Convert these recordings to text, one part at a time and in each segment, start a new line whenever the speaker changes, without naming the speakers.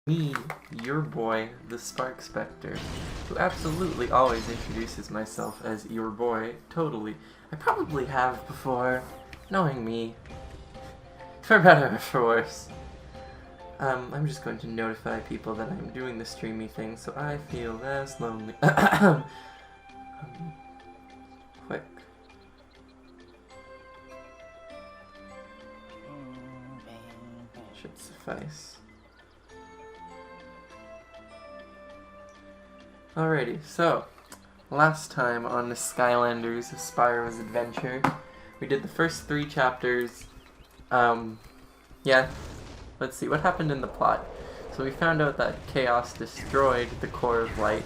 Me, your boy, the Spark Spectre, who absolutely always introduces myself as your boy, totally. I probably have before, knowing me, for better or for worse. I'm just going to notify people that I'm doing the streamy thing so I feel less lonely. Quick. Should suffice. Alrighty, so, last time on the Skylanders of Spyro's Adventure, we did the first 3 chapters. Yeah, let's see, what happened in the plot? So we found out that Chaos destroyed the core of light,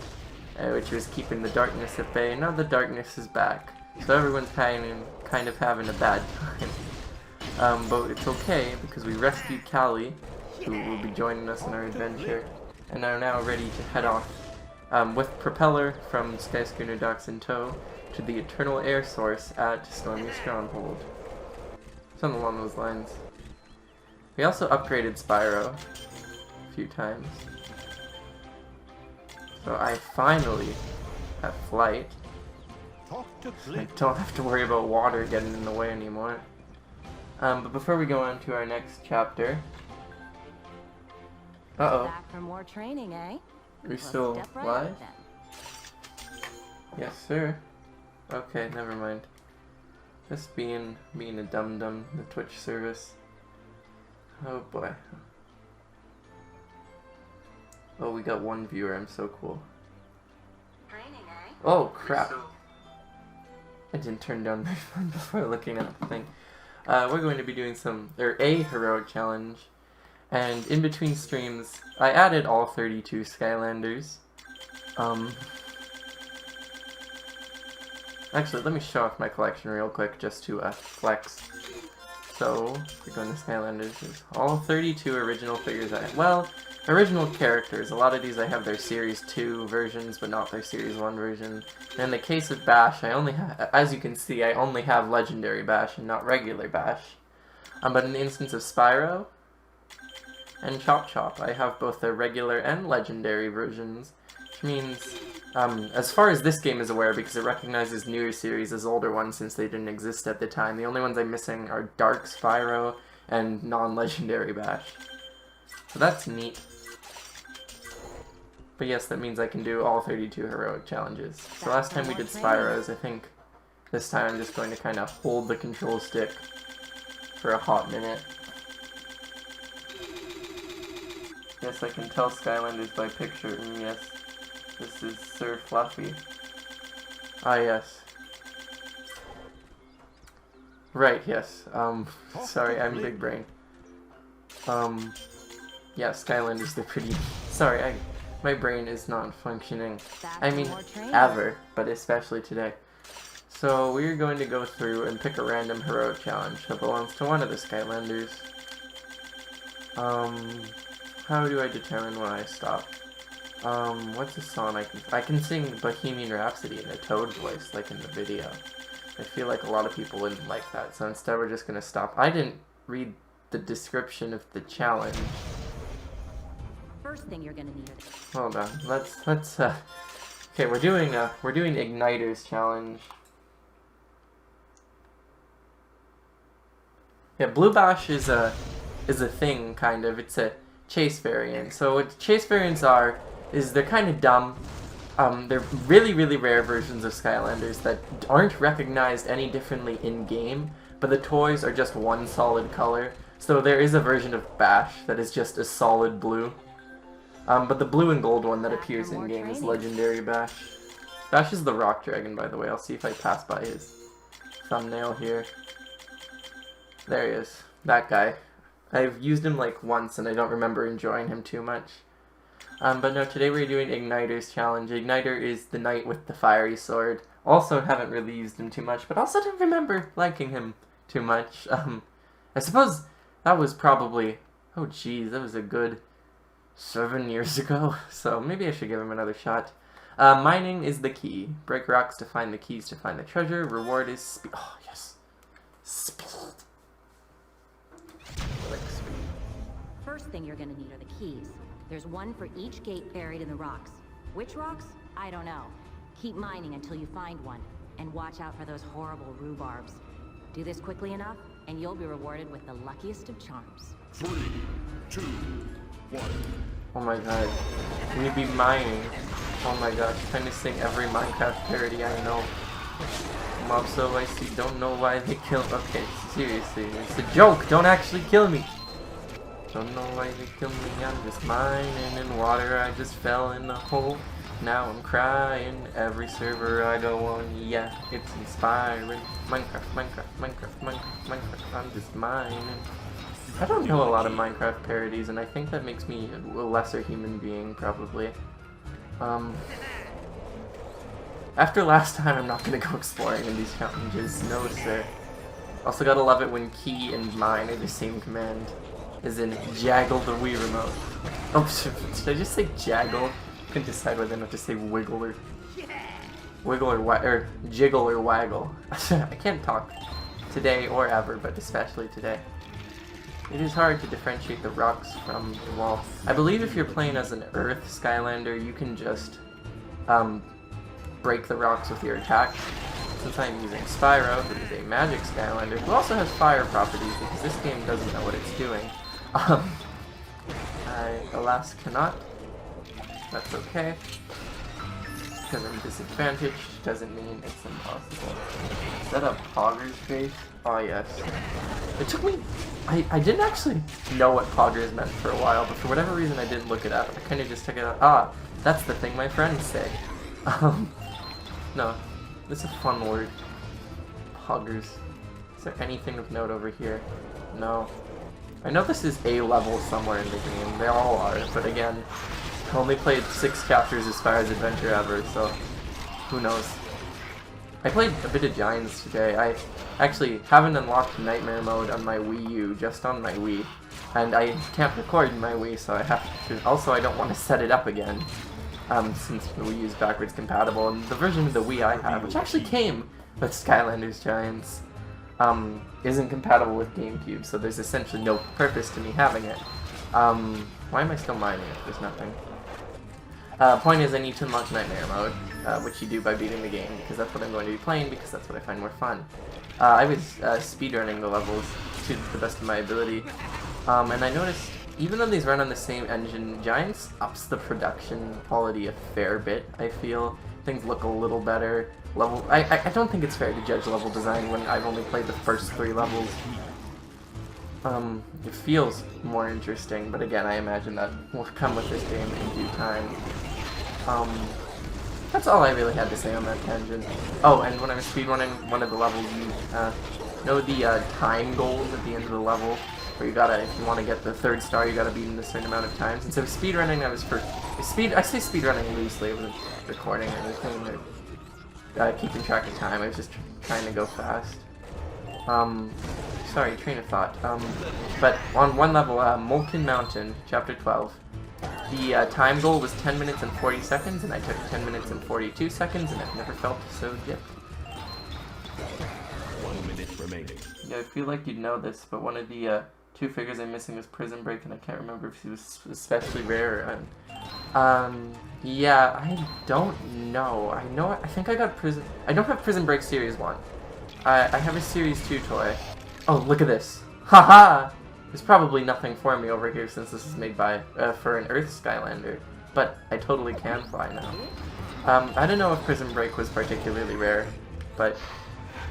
which was keeping the darkness at bay, and now the darkness is back. So everyone's kind of having a bad time. But it's okay, because we rescued Callie, who will be joining us in our adventure, and are now ready to head off with Propeller from Sky Schooner Docks in tow to the Eternal Air Source at Stormy Stronghold. Something along those lines. We also upgraded Spyro a few times. So I finally have flight. I don't have to worry about water getting in the way anymore. But before we go on to our next chapter... Uh-oh.
Back for more training, eh?
Are we still
Right
live? Yes, sir. Okay, never mind. Just being a dum-dum, the Twitch service. Oh boy. Oh, we got 1 viewer, I'm so cool.
Training, eh?
Oh, crap. I didn't turn down my phone before looking at the thing. We're going to be doing a heroic challenge. And in between streams, I added all 32 Skylanders. Actually, let me show off my collection real quick just to flex. So, we're going to Skylanders. There's all 32 original figures original characters. A lot of these I have their Series 2 versions, but not their Series 1 version. And in the case of Bash, I only have, as you can see, I only have Legendary Bash and not regular Bash. But in the instance of Spyro and Chop Chop, I have both their regular and legendary versions, which means, as far as this game is aware, because it recognizes newer series as older ones since they didn't exist at the time, the only ones I'm missing are Dark Spyro and non-legendary Bash. So that's neat. But yes, that means I can do all 32 heroic challenges. So last time we did Spyros, I think this time I'm just going to kind of hold the control stick for a hot minute. Yes, I can tell Skylanders by picture, and yes, this is Sir Fluffy. Ah, yes. Right, yes. Sorry, I'm big brain. Yeah, Skylanders, they're pretty... Sorry, my brain is not functioning. I mean, ever, but especially today. So, we're going to go through and pick a random heroic challenge that belongs to one of the Skylanders. How do I determine when I stop? What's a song I can sing Bohemian Rhapsody in a Toad voice, like in the video. I feel like a lot of people wouldn't like that, so instead we're just gonna stop. I didn't read the description of the challenge.
First thing you're gonna need.
Hold on, let's okay, we're doing Igniter's challenge. Yeah, Blue Bash is a thing, kind of. It's a chase variant. So what chase variants are is they're kind of dumb. They're really, really rare versions of Skylanders that aren't recognized any differently in game, but the toys are just one solid color. So there is a version of Bash that is just a solid blue. But the blue and gold one that appears in game is Legendary Bash. Bash is the rock dragon, by the way. I'll see if I pass by his thumbnail here. There he is. That guy. I've used him like once and I don't remember enjoying him too much. But no, today we're doing Igniter's challenge. Igniter is the knight with the fiery sword. Also haven't really used him too much, but also don't remember liking him too much. I suppose that was probably, oh geez, that was a good 7 years ago. So maybe I should give him another shot. Mining is the key. Break rocks to find the keys to find the treasure. Reward is speed. Oh yes. Speed.
First thing you're gonna need are the keys. There's one for each gate buried in the rocks. Which rocks? I don't know. Keep mining until you find one. And watch out for those horrible rhubarbs. Do this quickly enough, and you'll be rewarded with the luckiest of charms.
3, 2, 1.
Oh my god. We be mining. Oh my gosh, trying to sing every Minecraft parody I know. Mob so I see, don't know why they kill. Okay, seriously, it's a joke. Don't actually kill me. Don't know why they kill me. I'm just mining in water. I just fell in the hole. Now I'm crying. Every server I go on, yeah, it's inspiring. Minecraft. I'm just mining. I don't know a lot of Minecraft parodies, and I think that makes me a lesser human being, probably. After last time, I'm not gonna go exploring in these challenges. No, sir. Also gotta love it when key and mine are the same command. As in, jaggle the Wii remote. Oh, did I just say jaggle? I couldn't decide whether or not to say wiggle or... Wiggle or jiggle or waggle. I can't talk today or ever, but especially today. It is hard to differentiate the rocks from the wall. I believe if you're playing as an Earth Skylander, you can just break the rocks with your attack. Since I'm using Spyro, who is a magic Skylander, who also has fire properties because this game doesn't know what it's doing. I, alas, cannot. That's okay. Because I'm disadvantaged doesn't mean it's impossible. Is that a Pogger's face? Oh yes. It took me... I didn't actually know what Poggers meant for a while, but for whatever reason I didn't look it up. I kind of just took it out. Ah, that's the thing my friends say. No. It's a fun word. Poggers. Is there anything of note over here? No. I know this is a level somewhere in the game. They all are, but again, I only played 6 chapters of Spyro's Adventure ever, so who knows. I played a bit of Giants today. I actually haven't unlocked Nightmare Mode on my Wii U, just on my Wii. And I can't record in my Wii, so I have to... Also, I don't want to set it up again, since the Wii U is backwards compatible. And the version of the Wii I have, which actually came with Skylanders Giants, isn't compatible with GameCube, so there's essentially no purpose to me having it. Why am I still mining if there's nothing? Point is, I need to unlock Nightmare Mode, which you do by beating the game, because that's what I'm going to be playing, because that's what I find more fun. I was speedrunning the levels to the best of my ability, and I noticed, even though these run on the same engine, Giants ups the production quality a fair bit, I feel. Things look a little better. I don't think it's fair to judge level design when I've only played the first 3 levels. It feels more interesting, but again, I imagine that will come with this game in due time. That's all I really had to say on that tangent. Oh, and when I was speedrunning one of the levels, you know the time goals at the end of the level, where you gotta, if you want to get the 3rd star, you gotta beat in a certain amount of times. And so speedrunning, I say speedrunning loosely, I wasn't recording or anything, or keeping track of time, I was just trying to go fast. Sorry, train of thought. But on one level, Molten Mountain, Chapter 12, the time goal was 10 minutes and 40 seconds, and I took 10 minutes and 42 seconds, and I've never felt so dipped.
1 minute remaining.
Yeah, I feel like you'd know this, but one of the 2 figures I'm missing was Prison Break, and I can't remember if he was especially rare. Yeah, I don't know. I think I got Prison... I don't have Prison Break Series 1. I have a Series 2 toy. Oh, look at this. Haha! There's probably nothing for me over here since this is made by, for an Earth Skylander. But I totally can fly now. I don't know if Prison Break was particularly rare, but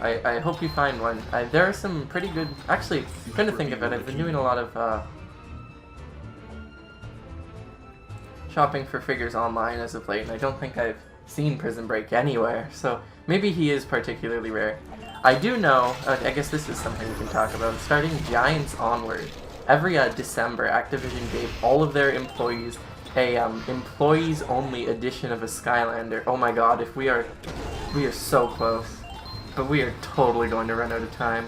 I hope you find one. There are some pretty good... Actually, I'm trying to think of it. I've been doing a lot of, shopping for figures online as of late, and I don't think I've seen Prison Break anywhere, so maybe he is particularly rare. I do know, I guess this is something we can talk about, starting Giants onward, every December, Activision gave all of their employees a employees-only edition of a Skylander. Oh my god, we are so close, but we are totally going to run out of time.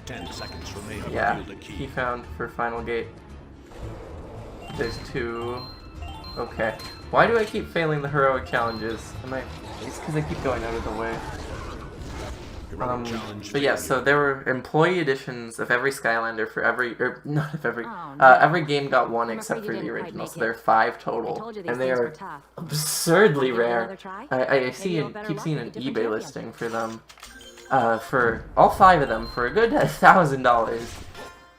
10 seconds remaining.
Yeah, he found for final gate. There's 2. Okay. Why do I keep failing the heroic challenges? It's because I keep going out of the way.
Heroic challenge
But yeah,
failure.
so there were employee editions of every Skylander for every, or not of every,
Oh, no.
every game got one
I'm
except
afraid
for
you
the
didn't quite
original,
make
so there are
it.
5
I
total,
told you these
and they
things were
are
tough.
absurdly
Give it
rare.
another try?
I
Maybe
see
you'll
and
better
keep
luck
seeing
with
an
a different
eBay
champion.
listing for them, for all 5 of them for a good $1,000,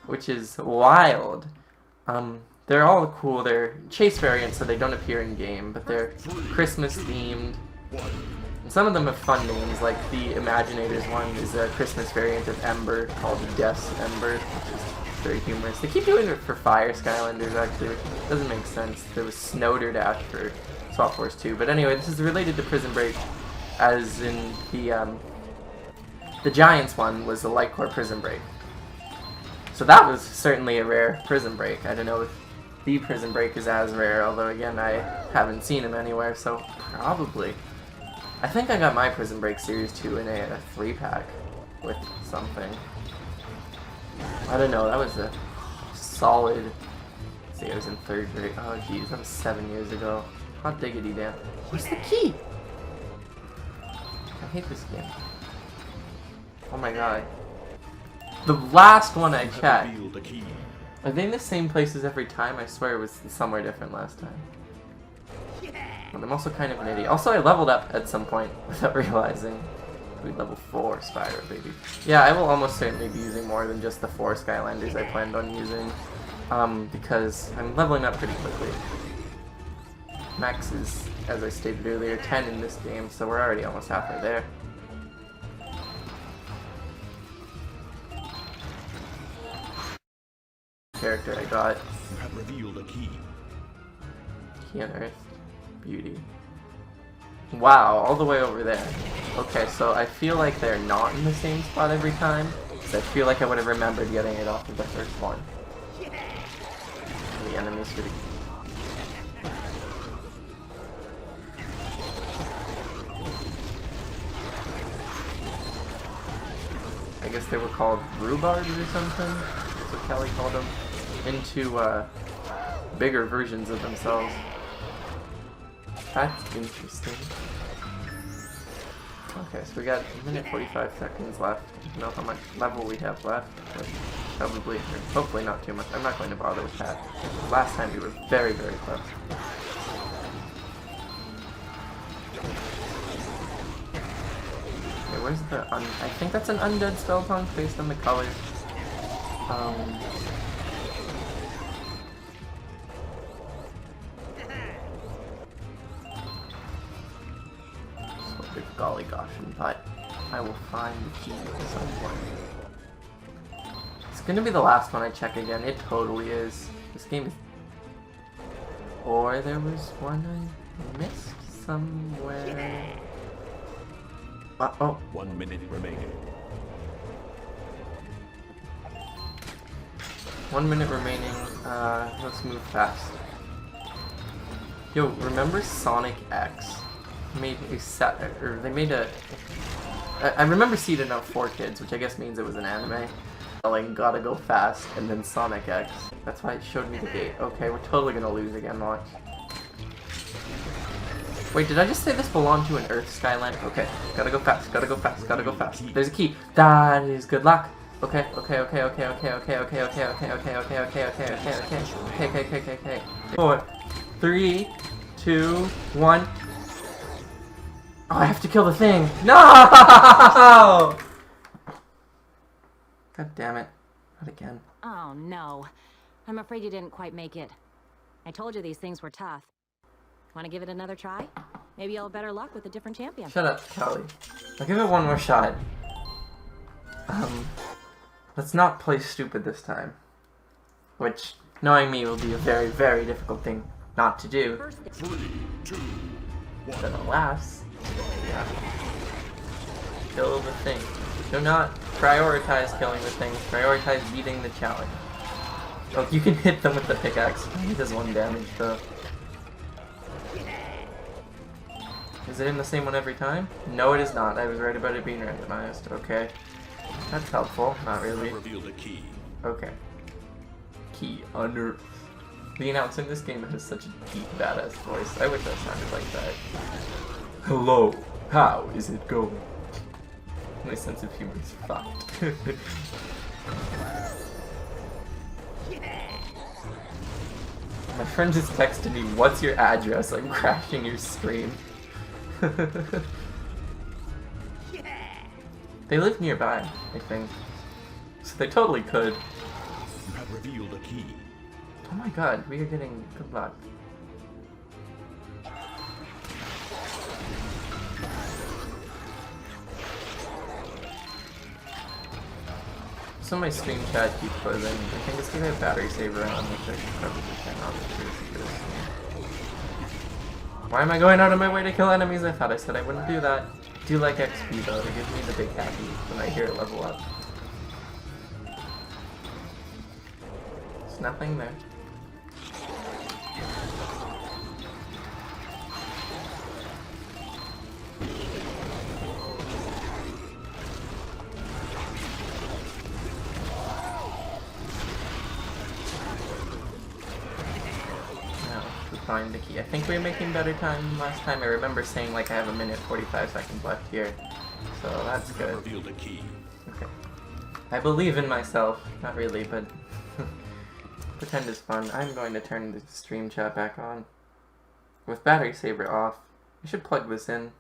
which is wild. They're all cool. They're chase variants, so they don't appear in game, but they're Christmas themed. And some of them have fun names, like the Imaginators one is a Christmas variant of Ember called Death's Ember, which is very humorous. They keep doing it for Fire Skylanders, actually, which doesn't make sense. There was Snowder Dash for Swap Force 2. But anyway, this is related to Prison Break, as in the Giants one was the Light Core Prison Break. So that was certainly a rare Prison Break. I don't know if the Prison Break is as rare, although again, I haven't seen him anywhere, so probably. I think I got my Prison Break Series 2 in a 3-pack with something. I don't know, that was a solid... Let's see, I was in 3rd grade. Oh geez, that was 7 years ago. Hot diggity damn. Where's the key? I hate this game. Oh my god. The last one I checked.
Reveal the key.
Are they in the same places every time? I swear it was somewhere different last time. But I'm also kind of an idiot. Also, I leveled up at some point without realizing. We level 4 Spyro, baby. Yeah, I will almost certainly be using more than just the 4 Skylanders I planned on using. Because I'm leveling up pretty quickly. Max is, as I stated earlier, 10 in this game, so we're already almost halfway there. Character I got.
You have revealed a key.
Key unearthed. Beauty. Wow, all the way over there. Okay, so I feel like they're not in the same spot every time, because I feel like I would have remembered getting it off of the first one. The enemies for the... I guess they were called rhubarbs or something? That's what Kelly called them. Into, bigger versions of themselves. That's interesting. Okay, so we got 1:45 seconds left. I don't know how much level we have left, but probably, or hopefully not too much. I'm not going to bother with that. Last time we were very, very close. Okay, where's the I think that's an undead spell punk based on the colors. Golly gosh, but I will find the key at some point. It's gonna be the last one I check again. It totally is. This game is... Or there was one I missed somewhere. Oh.
1 minute remaining.
1 minute remaining. Let's move fast. Yo, remember Sonic X? Made a set, or they made a... I remember Seed Enough 4 Kids, which I guess means it was an anime. Like, gotta go fast, and then Sonic X. That's why it showed me the gate. Okay, we're totally gonna lose again, watch. Wait, did I just say this belonged to an Earth Skyland? Okay, gotta go fast, gotta go fast, gotta go fast. There's a key. That is good luck. Okay, okay, okay, okay, okay, okay, okay, okay, okay, okay, okay, okay, okay, okay, okay. 4, 3, 2, 1. Oh, I have to kill the thing. No! God damn it. Not again.
Oh, no. I'm afraid you didn't quite make it. I told you these things were tough. Want to give it another try? Maybe you'll have better luck with a different champion.
Shut up, Kelly. I'll give it one more shot. Let's not play stupid this time. Which, knowing me, will be a very, very difficult thing not to do.
3, 2, 1.
Then alas, yeah. Kill the thing. Do not prioritize killing the thing. Prioritize beating the challenge. Oh, you can hit them with the pickaxe. It does 1 damage though. Is it in the same one every time? No, it is not. I was right about it being randomized. Okay. That's helpful. Not really.
Reveal the key.
Okay. Key unearthed. The announcer in this game has such a deep, badass voice. I wish I sounded like that. Hello. How is it going? My sense of humor is fucked. My friend just texted me, "What's your address? I'm crashing your stream." They live nearby, I think. So they totally could.
You have revealed a key.
Oh my god, we are getting good luck. So my stream chat keeps closing. I think it's gonna have battery saver on, which I should probably turn off. Why am I going out of my way to kill enemies? I thought I said I wouldn't do that. I do like XP though, to give me the big happy when I hear it level up. There's nothing there. Find the key. I think we're making better time than last time. I remember saying like I have a minute 45 seconds left here, so that's good.
Revealed a key.
Okay. I believe in myself. Not really, but pretend is fun. I'm going to turn the stream chat back on with battery saver off. I should plug this in.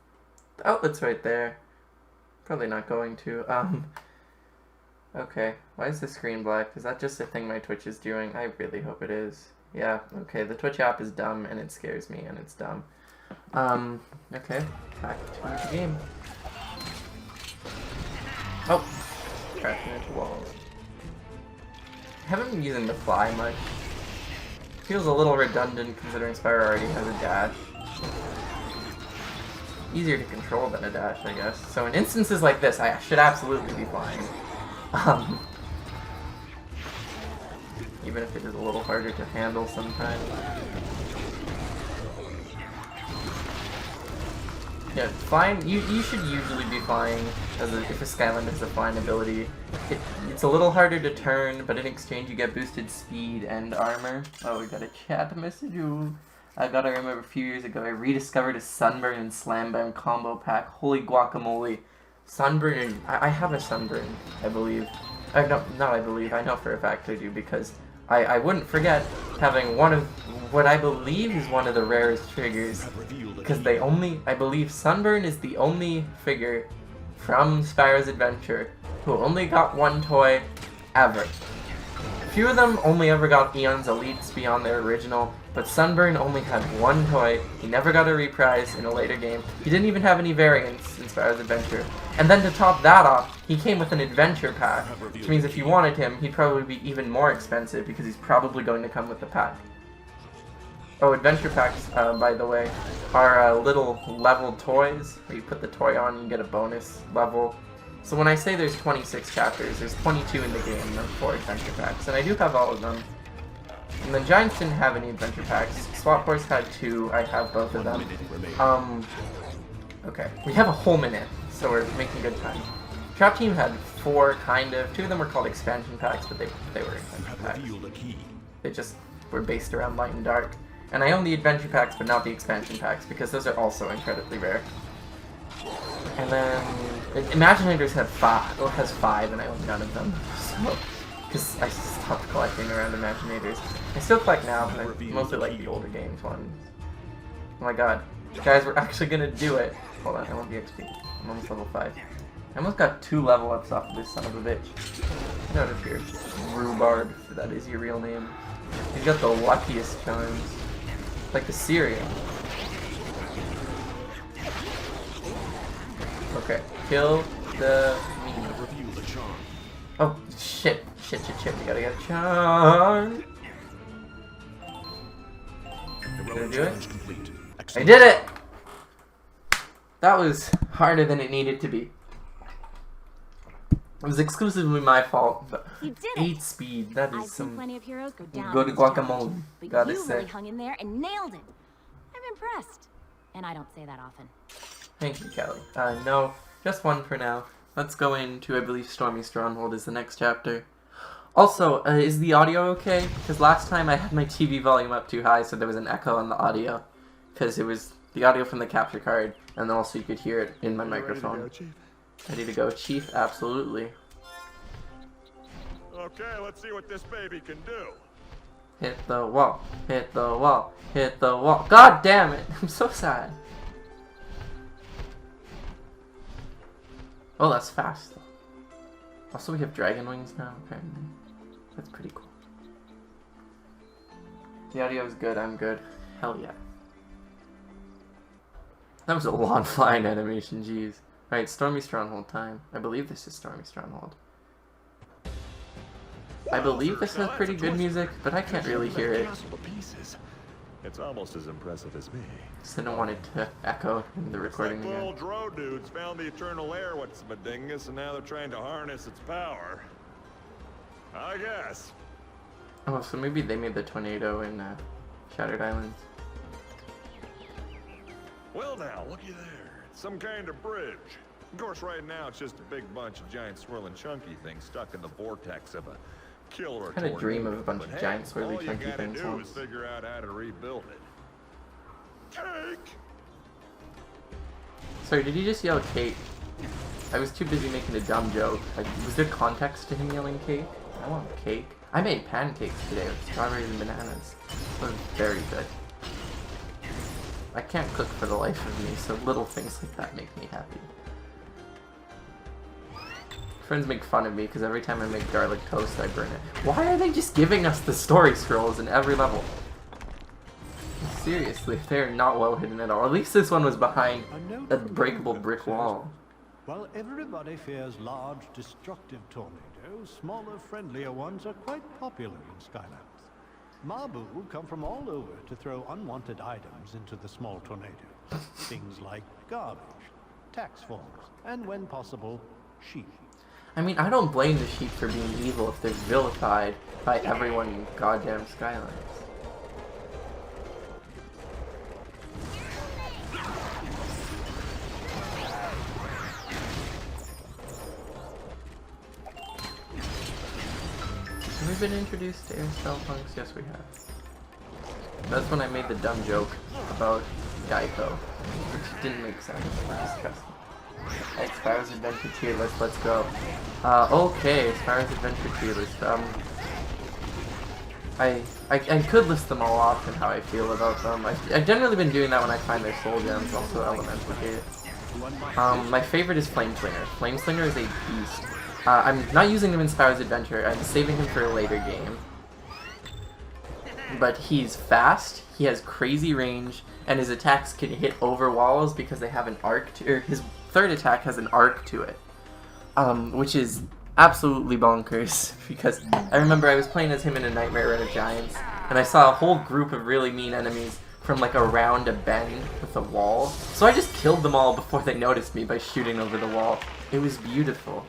The outlet's right there. Probably not going to. Okay. Why is the screen black? Is that just a thing my Twitch is doing? I really hope it is. Yeah, okay, the Twitch app is dumb, and it scares me, and it's dumb. Okay, back to the game. Oh! Crashing into walls. I haven't been using the fly much. Feels a little redundant, considering Spyro already has a dash. Easier to control than a dash, I guess. So in instances like this, I should absolutely be flying. Even if it is a little harder to handle sometimes. Yeah, flying, you should usually be flying if a Skylander has a flying ability. It's a little harder to turn, but in exchange you get boosted speed and armor. Oh, we got a chat message. Ooh. I remember a few years ago I rediscovered a Sunburn and Slam Bam combo pack. Holy guacamole. Sunburn and... I have a Sunburn, I believe. No, not I believe. I know for a fact I do, because I wouldn't forget having one of what I believe is one of the rarest triggers, because I believe Sunburn is the only figure from Spyro's Adventure who only got one toy ever. A few of them only ever got Eon's Elites beyond their original, but Sunburn only had one toy. He never got a reprise in a later game. He didn't even have any variants in Spyro's Adventure. And then to top that off, he came with an adventure pack, which means if you wanted him, he'd probably be even more expensive because he's probably going to come with the pack. Oh, adventure packs, by the way, are little leveled toys where you put the toy on and you get a bonus level. So when I say there's 26 chapters, there's 22 in the game and 4 adventure packs, and I do have all of them. And then Giants didn't have any adventure packs. Swap Force had 2, I have both of them. Okay, we have a whole minute, so we're making good time. Trap Team had 4, kind of. 2 of them were called expansion packs, but they were expansion packs. They just were based around Light and Dark. And I own the adventure packs, but not the expansion packs, because those are also incredibly rare. And then Imaginators has 5, and I own none of them. So, because I stopped collecting around Imaginators. I still collect now, but I mostly like the older games ones. Oh my god. Guys, we're actually gonna do it. Hold on, I want the XP. I'm almost level 5. I almost got 2 level ups off of this son of a bitch. Get out of here. Rhubarb, if that is your real name. He's got the luckiest charms. Like the cereal. Okay, kill the minion. Oh, shit. Shit. We gotta get a charm. Did I do it? I did it! That was harder than it needed to be. It was exclusively my fault. But
you did
8 speed, that is some...
plenty of heroes go down
Go to guacamole.
But
Gotta
you
say.
really hung in there and nailed it. I'm impressed. And I don't say that often.
Thank you, Kelly. No, just one for now. Let's go into, I believe, Stormy Stronghold is the next chapter. Also, is the audio okay? Because last time I had my TV volume up too high, so there was an echo on the audio. Because it was the audio from the capture card, and then also you could hear it in my microphone. Ready to go, Chief? Absolutely.
Okay, let's see what this baby can do.
Hit the wall, hit the wall, hit the wall. God damn it! I'm so sad. Oh, that's fast though. Also, we have dragon wings now, apparently. That's pretty cool. The audio is good, I'm good. Hell yeah. That was a long flying animation, jeez. Alright, Stormy Stronghold time. I believe this is Stormy Stronghold. I believe this has pretty good music, but I can't really hear it.
It's almost as impressive as me.
So I don't want it to echo in the recording
Like
again.
old Dro dudes found the eternal air, what's the dingus, and now they're trying to harness its power. I guess.
Oh, so maybe they made the tornado in Shattered Islands.
Well now, looky there. It's some kind of bridge. Of course, right now it's just a big bunch of giant swirling chunky things stuck in the vortex of a killer
Kind of dream of a bunch
But
of
hey,
giant swirly
all you
chunky
gotta
things
do
once.
is figure out how to rebuild it. Cake!
Sorry, did he just yell cake? I was too busy making a dumb joke. Like, was there context to him yelling cake? I want cake. I made pancakes today with strawberries and bananas. It was very good. I can't cook for the life of me, so little things like that make me happy. Friends make fun of me because every time I make garlic toast, I burn it. Why are they just giving us the story scrolls in every level? Seriously, they're not well hidden at all. At least this one was behind a breakable brick wall.
While everybody fears large, destructive tornadoes, smaller, friendlier ones are quite popular in Skylands. Mabu come from all over to throw unwanted items into the small tornadoes. Things like garbage, tax forms, and when possible, sheep.
I mean, I don't blame the sheep for being evil if they're vilified by everyone in goddamn Skylands. Have we been introduced to air spell punks? Yes, we have. That's when I made the dumb joke about Geico, which didn't make sense. Disgusting. Alright, Spyro's Adventure tier list, let's go. Okay, Spyro's Adventure tier list. I could list them all off and how I feel about them. I've generally been doing that when I find their soul gems, also elemental here. My favorite is Flameslinger. Flameslinger is a beast. I'm not using him in Spyro's Adventure, I'm saving him for a later game. But he's fast, he has crazy range, and his attacks can hit over walls because they have an arc to, or his third attack has an arc to it. Which is absolutely bonkers, because I remember I was playing as him in a Nightmare Run of Giants, and I saw a whole group of really mean enemies from like around a bend with a wall. So I just killed them all before they noticed me by shooting over the wall. It was beautiful.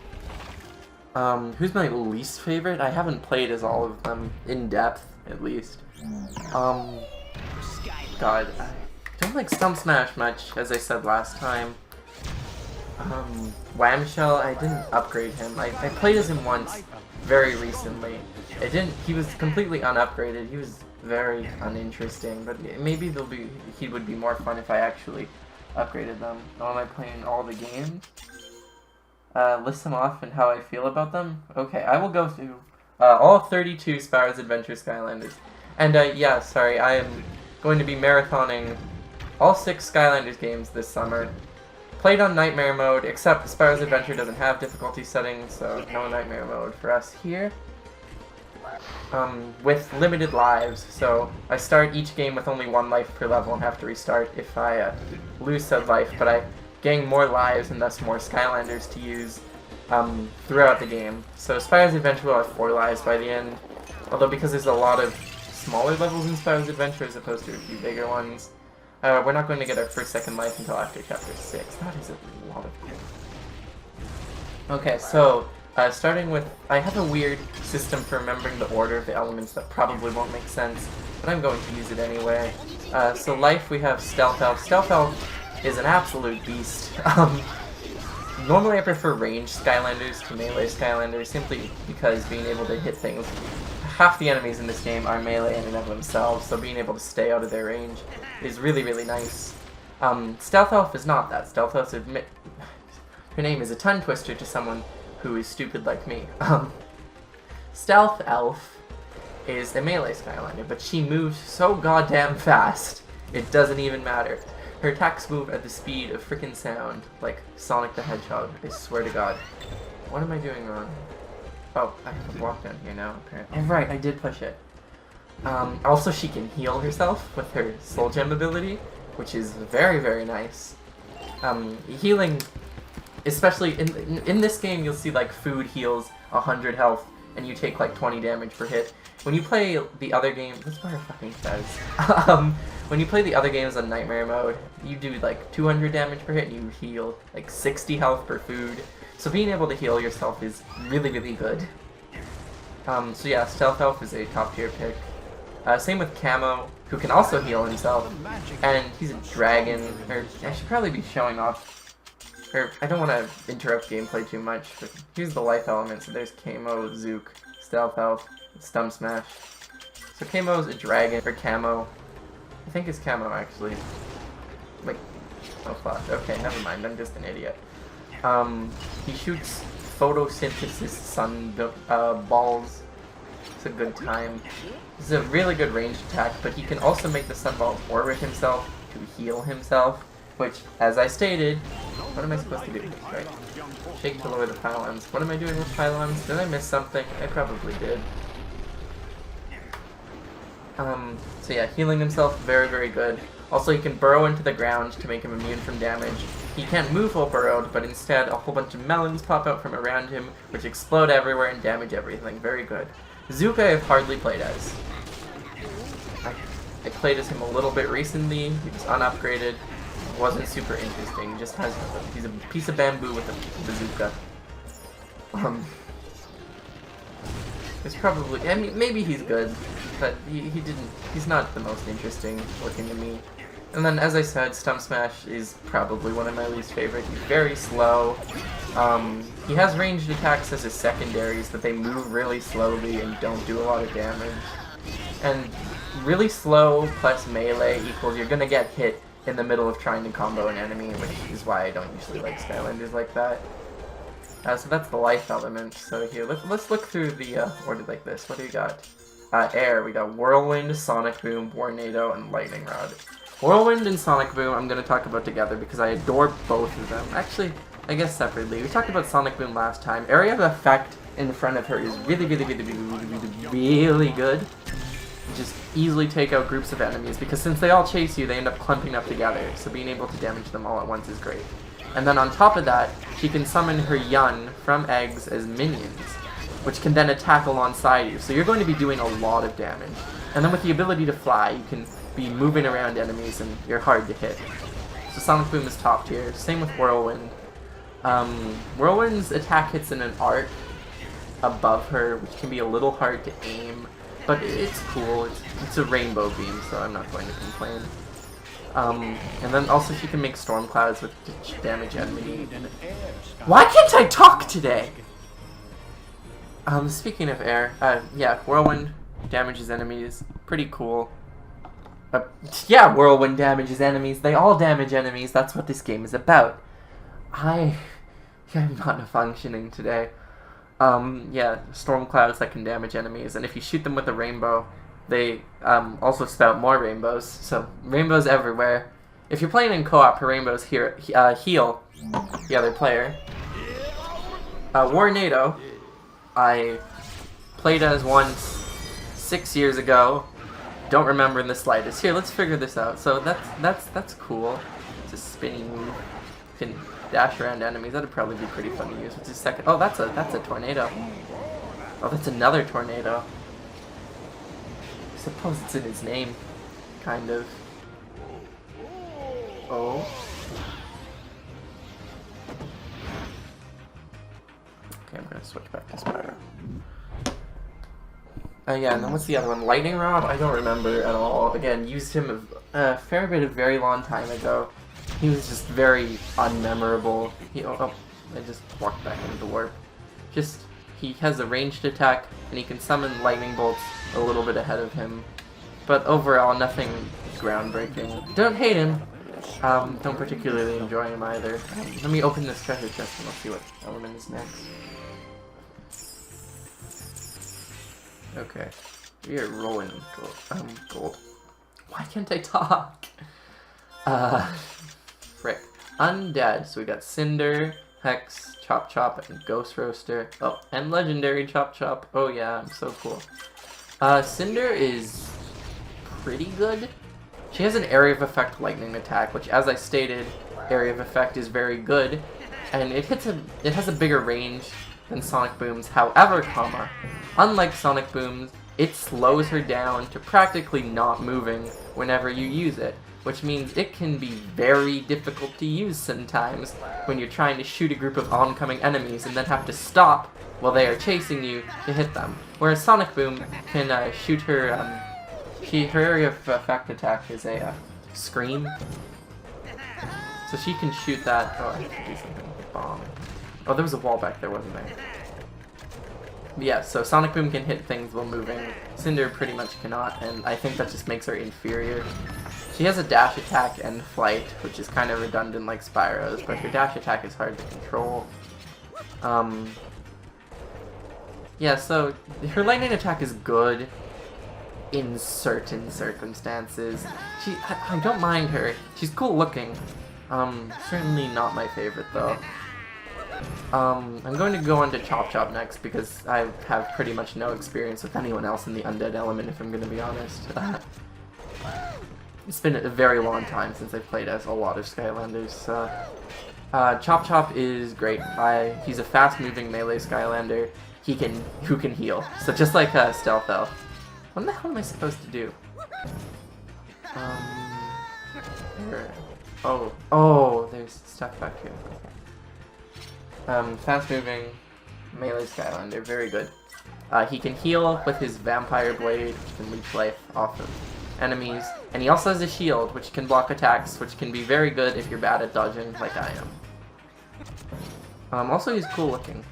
Who's my least favorite? I haven't played as all of them in depth, at least. God, I don't like Stump Smash much, as I said last time. Whamshell, I didn't upgrade him. I played as him once, very recently. He was completely unupgraded. He was very uninteresting, but maybe he would be more fun if I actually upgraded them. Now am I playing all the games? List them off and how I feel about them? Okay, I will go through all 32 Spyro's Adventure Skylanders. And yeah, sorry, I am going to be marathoning all 6 Skylanders games this summer. Played on Nightmare Mode, except Spyro's Adventure doesn't have difficulty settings, so no Nightmare Mode for us here. With limited lives, so I start each game with only 1 life per level and have to restart if I lose said life, but I gain more lives and thus more Skylanders to use throughout the game. So Spyro's Adventure will have 4 lives by the end, although because there's a lot of smaller levels in Spyro's Adventure as opposed to a few bigger ones, we're not going to get our first second life until after Chapter 6. That is a lot of games. Okay, so starting with, I have a weird system for remembering the order of the elements that probably won't make sense, but I'm going to use it anyway. So life, we have Stealth Elf. Stealth Elf is an absolute beast. Normally I prefer ranged Skylanders to melee Skylanders simply because being able to hit things, half the enemies in this game are melee in and of themselves, so being able to stay out of their range is really, really nice. Stealth Elf is not that. her name is a tongue twister to someone who is stupid like me. Stealth Elf is a melee Skylander, but she moves so goddamn fast, it doesn't even matter. Her attacks move at the speed of frickin' sound, like Sonic the Hedgehog, I swear to God. What am I doing wrong? Oh, I have to walk down here now, apparently. Oh right, I did push it. Also, she can heal herself with her Soul Gem ability, which is very, very nice. Healing, especially in this game, you'll see like food heals 100 health, and you take like 20 damage per hit. When you play the other game, that's what it fucking says. When you play the other games on Nightmare mode, you do like 200 damage per hit, and you heal like 60 health per food. So being able to heal yourself is really, really good. So yeah, Stealth Elf is a top tier pick. Same with Camo, who can also heal himself, and he's a dragon. Or I should probably be showing off. Or I don't want to interrupt gameplay too much, but here's the life elements. So there's Camo, Zook, Stealth Elf, Stump Smash. So Camo's a dragon, or Camo. I think it's Camo actually. Like, oh fuck. Okay, never mind. I'm just an idiot. He shoots photosynthesis sun balls. It's a good time. This is a really good ranged attack, but he can also make the sunball orbit himself to heal himself, which, as I stated, what am I supposed to do? Right. Shake to lower the pylons. What am I doing with pylons? Did I miss something? I probably did. So yeah, healing himself, very, very good. Also, he can burrow into the ground to make him immune from damage. He can't move while burrowed, but instead a whole bunch of melons pop out from around him, which explode everywhere and damage everything. Very good. Zook I have hardly played as. I played as him a little bit recently. He was unupgraded. Wasn't super interesting. Just has he's a piece of bamboo with a bazooka. It's probably, I mean, maybe he's good, but he's not the most interesting looking to me. And then, as I said, Stump Smash is probably one of my least favorite. He's very slow. He has ranged attacks as his secondaries, but they move really slowly and don't do a lot of damage. And really slow plus melee equals you're gonna get hit in the middle of trying to combo an enemy, which is why I don't usually like Skylanders like that. So that's the life element. So here, let's look through the order like this. What do we got? Air. We got Whirlwind, Sonic Boom, Tornado, and Lightning Rod. Whirlwind and Sonic Boom I'm going to talk about together because I adore both of them. Actually, I guess separately. We talked about Sonic Boom last time. Area of effect in front of her is really, really, really, really, really, really good. Just easily take out groups of enemies because since they all chase you, they end up clumping up together. So being able to damage them all at once is great. And then on top of that, she can summon her Yun from eggs as minions, which can then attack alongside you. So you're going to be doing a lot of damage. And then with the ability to fly, you can be moving around enemies and you're hard to hit. So Sonic Boom is top tier. Same with Whirlwind. Whirlwind's attack hits in an arc above her, which can be a little hard to aim, but it's cool. It's a rainbow beam, so I'm not going to complain. And then also she can make storm clouds with damage enemy. Why can't I talk today? Speaking of air, yeah, Whirlwind damages enemies. Pretty cool. Yeah, Whirlwind damages enemies. They all damage enemies. That's what this game is about. I'm not functioning today. Yeah, storm clouds that can damage enemies, and if you shoot them with a rainbow, they also spout more rainbows. So rainbows everywhere. If you're playing in co-op, her rainbows heal the other player. Tornado, I played as once 6 years ago. Don't remember in the slightest. Here, let's figure this out. So that's cool. It's a spinning move. You can dash around enemies. That'd probably be pretty fun to use. What's his second? Oh, that's a tornado. Oh, that's another tornado. I suppose it's in his name, kind of. Oh. Okay, I'm gonna switch back to Spyro. Yeah, and then what's the other one? Lightning Rod? I don't remember at all. Again, used him a fair bit a very long time ago. He was just very unmemorable. I just walked back into the warp. He has a ranged attack, and he can summon lightning bolts a little bit ahead of him. But overall, nothing groundbreaking. Don't hate him. Don't particularly enjoy them either. Let me open this treasure chest and we'll see what element is next. Okay. We are rolling gold. Why can't I talk? Frick. Undead. So we got Cinder, Hex, Chop Chop, and Ghost Roaster. Oh, and Legendary Chop Chop. Oh yeah, I'm so cool. Cinder is pretty good. She has an area of effect lightning attack, which, as I stated, area of effect is very good, and it has a bigger range than Sonic Boom's. However, unlike Sonic Boom's, it slows her down to practically not moving whenever you use it, which means it can be very difficult to use sometimes when you're trying to shoot a group of oncoming enemies and then have to stop while they are chasing you to hit them. Whereas Sonic Boom can shoot her, her area of effect attack is a scream. So she can shoot that. Oh, I have to do something with a bomb. Oh, there was a wall back there, wasn't there? But yeah, so Sonic Boom can hit things while moving. Cinder pretty much cannot, and I think that just makes her inferior. She has a dash attack and flight, which is kind of redundant like Spyro's, but her dash attack is hard to control. Yeah, so her lightning attack is good in certain circumstances. I don't mind her. She's cool looking. Certainly not my favorite though. I'm going to go on to Chop Chop next because I have pretty much no experience with anyone else in the undead element, if I'm going to be honest. It's been a very long time since I've played as a lot of Skylanders. Chop Chop is great. He's a fast-moving melee Skylander. Who can heal. So just like Stealth Elf. What the hell am I supposed to do? Oh, there's stuff back here. Fast-moving melee Skylander, very good. He can heal with his Vampire Blade, which can leech life off of enemies, and he also has a shield, which can block attacks, which can be very good if you're bad at dodging, like I am. Also, he's cool looking.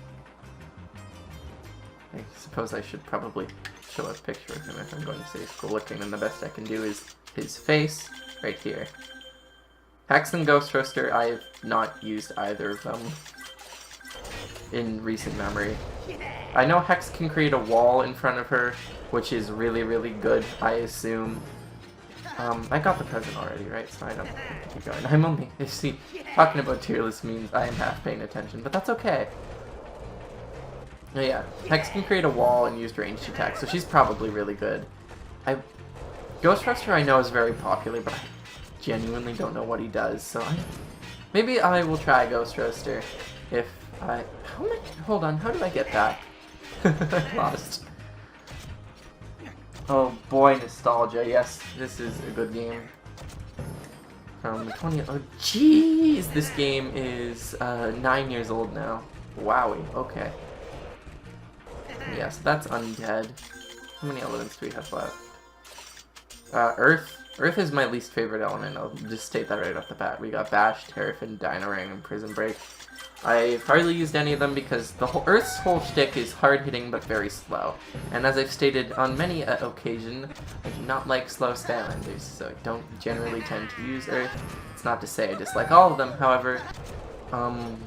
I suppose I should probably show a picture of him if I'm going to say he's cool looking, and the best I can do is his face right here. Hex and Ghost Roaster, I have not used either of them in recent memory. I know Hex can create a wall in front of her, which is really, really good, I assume. I got the present already, right? So I don't have to keep going. I'm only, see, talking about tier list means I am half paying attention, but that's okay. Oh yeah, Hex can create a wall and use ranged attacks, so she's probably really good. Ghost Roaster I know is very popular, but I genuinely don't know what he does, so maybe I will try Ghost Roaster if hold on, how did I get back? I lost. Oh boy, nostalgia, yes, this is a good game. From the 20, oh jeez, this game is 9 years old now. Wowie, okay. Yes, that's undead. How many elements do we have left? Earth. Earth is my least favorite element, I'll just state that right off the bat. We got Bash, Terrafin, Dino-Ring, and Prison Break. I've hardly used any of them because Earth's whole shtick is hard-hitting but very slow. And as I've stated on many occasion, I do not like slow Skylanders, so I don't generally tend to use Earth. It's not to say I dislike all of them, however.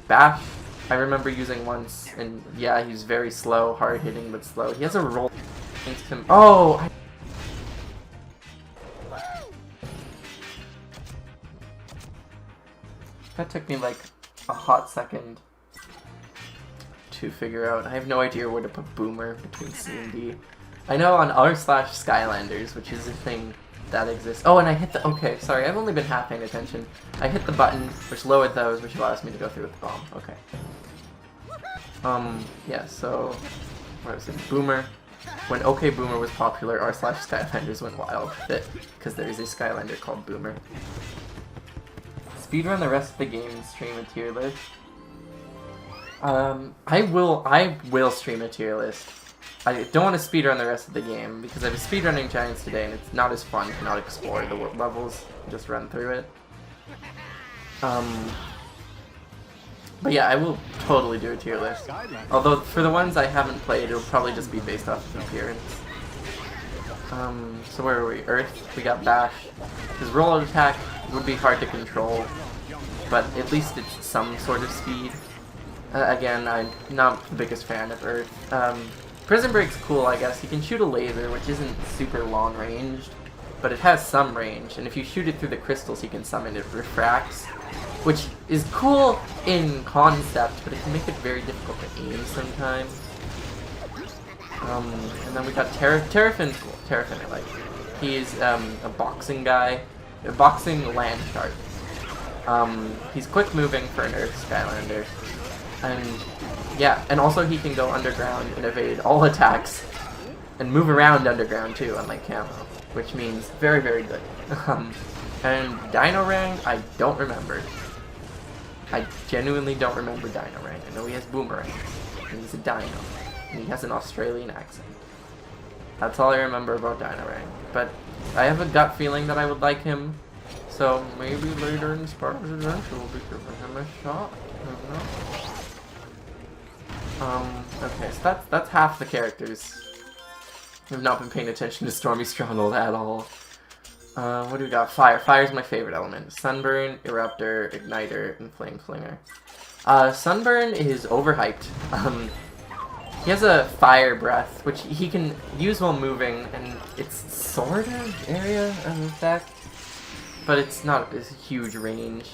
Bash, I remember using once, and yeah, he's very slow, hard-hitting but slow. He has a roll against him. Oh! That took me like a hot second to figure out. I have no idea where to put Boomer between C and D. I know on r/Skylanders, which is a thing that exists. Oh, and I hit the... Okay, sorry, I've only been half paying attention. I hit the button, which lowered those, which allows me to go through with the bomb. Okay. Yeah, so... Where was it? Boomer. When OK Boomer was popular, r/Skylanders went wild with it, because there is a Skylander called Boomer. Speedrun the rest of the game and stream a tier list. I will stream a tier list. I don't want to speedrun the rest of the game because I was speedrunning Giants today and it's not as fun to not explore the levels, just run through it. But yeah, I will totally do a tier list. Although for the ones I haven't played, it'll probably just be based off of appearance. So where are we? Earth. We got Bash. His rollout attack would be hard to control, but at least it's some sort of speed. Again, I'm not the biggest fan of Earth. Prison Break's cool, I guess. You can shoot a laser, which isn't super long ranged, but it has some range, and if you shoot it through the crystals you can summon, it refracts, which is cool in concept, but it can make it very difficult to aim sometimes. And then we got Terrafin's cool. Terrafin I like. He's a boxing guy, a boxing land shark. He's quick moving for an Earth Skylander, and yeah, and also he can go underground and evade all attacks, and move around underground too, unlike Camo, which means very, very good. And Dino Rang, I don't remember. I genuinely don't remember Dino Rang. I know he has Boomerang, and he's a dino, and he has an Australian accent. That's all I remember about Dino Rang. But I have a gut feeling that I would like him, so maybe later in Spyro's adventure we'll be giving him a shot. I don't know. Okay, so that's half the characters. I've not been paying attention to Stormy Stronghold at all. What do we got? Fire. Fire's my favorite element. Sunburn, Eruptor, Igniter, and Flame Flinger. Sunburn is overhyped. He has a fire breath, which he can use while moving, and it's sort of area of effect, but it's not a huge range.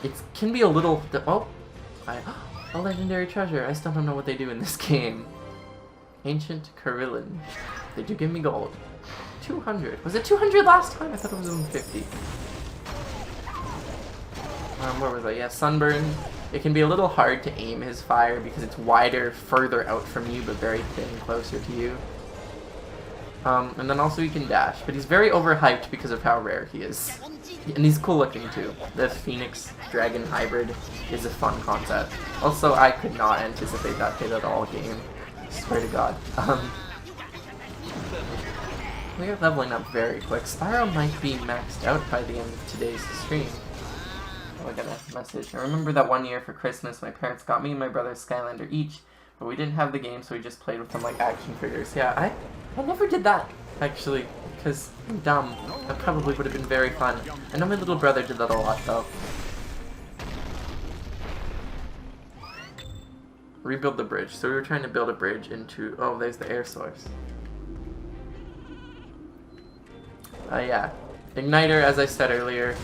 It can be a little... a legendary treasure. I still don't know what they do in this game. Ancient Carillon. They do give me gold. 200. Was it 200 last time? I thought it was 150. Where was I? Yeah, Sunburn. It can be a little hard to aim his fire because it's wider, further out from you, but very thin, closer to you. And then also he can dash, but he's very overhyped because of how rare he is. And he's cool looking too. The Phoenix Dragon Hybrid is a fun concept. Also, I could not anticipate that hit at all game. Swear to God. We are leveling up very quick. Spyro might be maxed out by the end of today's stream. Oh, I got a message. I remember that one year for Christmas, my parents got me and my brother Skylander each, but we didn't have the game, so we just played with them like action figures. Yeah, I never did that, actually, because I'm dumb. That probably would have been very fun. I know my little brother did that a lot, though. Rebuild the bridge. So we were trying to build a bridge into... Oh, there's the air source. Yeah. Igniter, as I said earlier,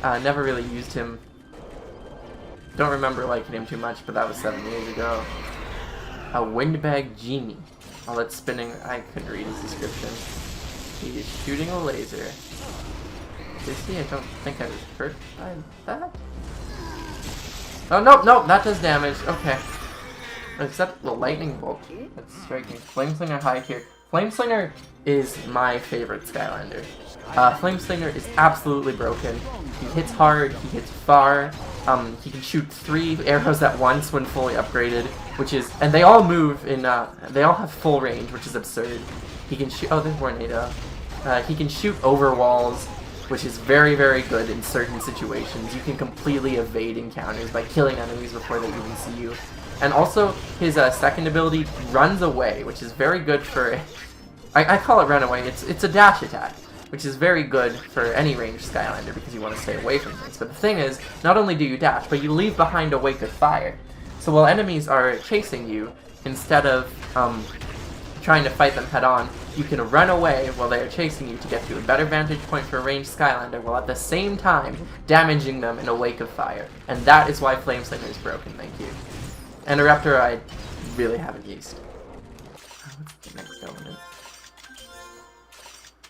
never really used him. Don't remember liking him too much, but that was 7 years ago. A Windbag Genie. Oh, that's spinning. I couldn't read his description. He is shooting a laser. Is he? I don't think I was hurt by that. Oh, no, that does damage. Okay. Except the lightning bolt. That's striking. Flameslinger high here. Flameslinger is my favorite Skylander. Flameslinger is absolutely broken. He hits hard, he hits far, he can shoot 3 arrows at once when fully upgraded, which is, and they all move in, they all have full range, which is absurd. He can shoot, oh, there's Tornado. He can shoot over walls, which is very, very good in certain situations. You can completely evade encounters by killing enemies before they even see you. And also, his second ability runs away, which is very good for, I call it run away, it's a dash attack, which is very good for any ranged Skylander because you want to stay away from things. But the thing is, not only do you dash, but you leave behind a wake of fire. So while enemies are chasing you, instead of trying to fight them head on, you can run away while they are chasing you to get to a better vantage point for a ranged Skylander, while at the same time damaging them in a wake of fire. And that is why Flameslinger is broken, thank you. And Eruptor I really haven't used. What's the next element?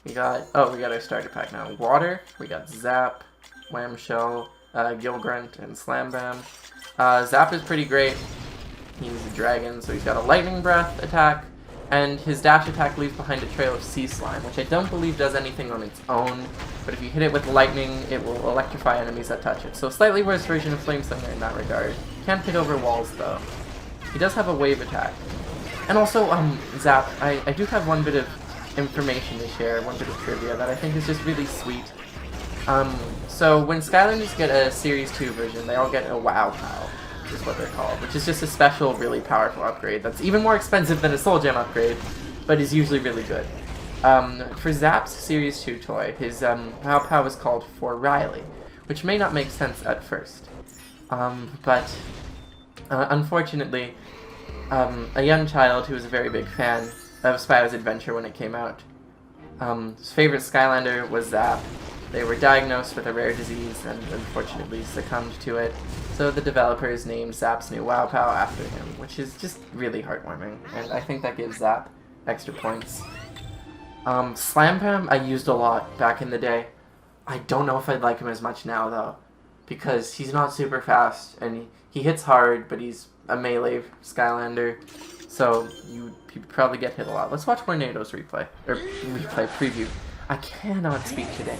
We got our starter pack now. Water, we got Zap, Whamshell, Gilgrunt, and Slam Bam. Zap is pretty great. He's a dragon, so he's got a lightning breath attack, and his dash attack leaves behind a trail of sea slime, which I don't believe does anything on its own, but if you hit it with lightning, it will electrify enemies that touch it. So a slightly worse version of Flameslinger in that regard. Can't hit over walls, though. He does have a wave attack. And also, Zap, I do have one bit of information to share, one bit of trivia that I think is just really sweet. So when Skylanders get a Series 2 version, they all get a Wow Pow, is what they're called, which is just a special, really powerful upgrade that's even more expensive than a Soul Gem upgrade, but is usually really good. For Zap's Series 2 toy, his Pow Pow is called For Riley, which may not make sense at first. But unfortunately, a young child who was a very big fan of Spyro's Adventure when it came out, his favorite Skylander was Zap. They were diagnosed with a rare disease and unfortunately succumbed to it, so the developers named Zap's new Wow Pow after him, which is just really heartwarming, and I think that gives Zap extra points. Slam Bam I used a lot back in the day. I don't know if I'd like him as much now though, because he's not super fast, and he hits hard, but he's a melee Skylander, so you'd probably get hit a lot. Let's watch Tornado's preview. I cannot speak today.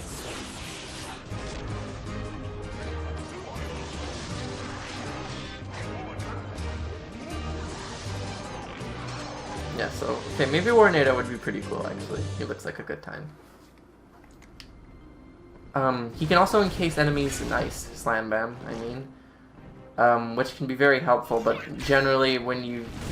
Yeah, so, okay, maybe Tornado would be pretty cool, actually. He looks like a good time. He can also encase enemies in ice, Slam Bam, I mean. Which can be very helpful, but generally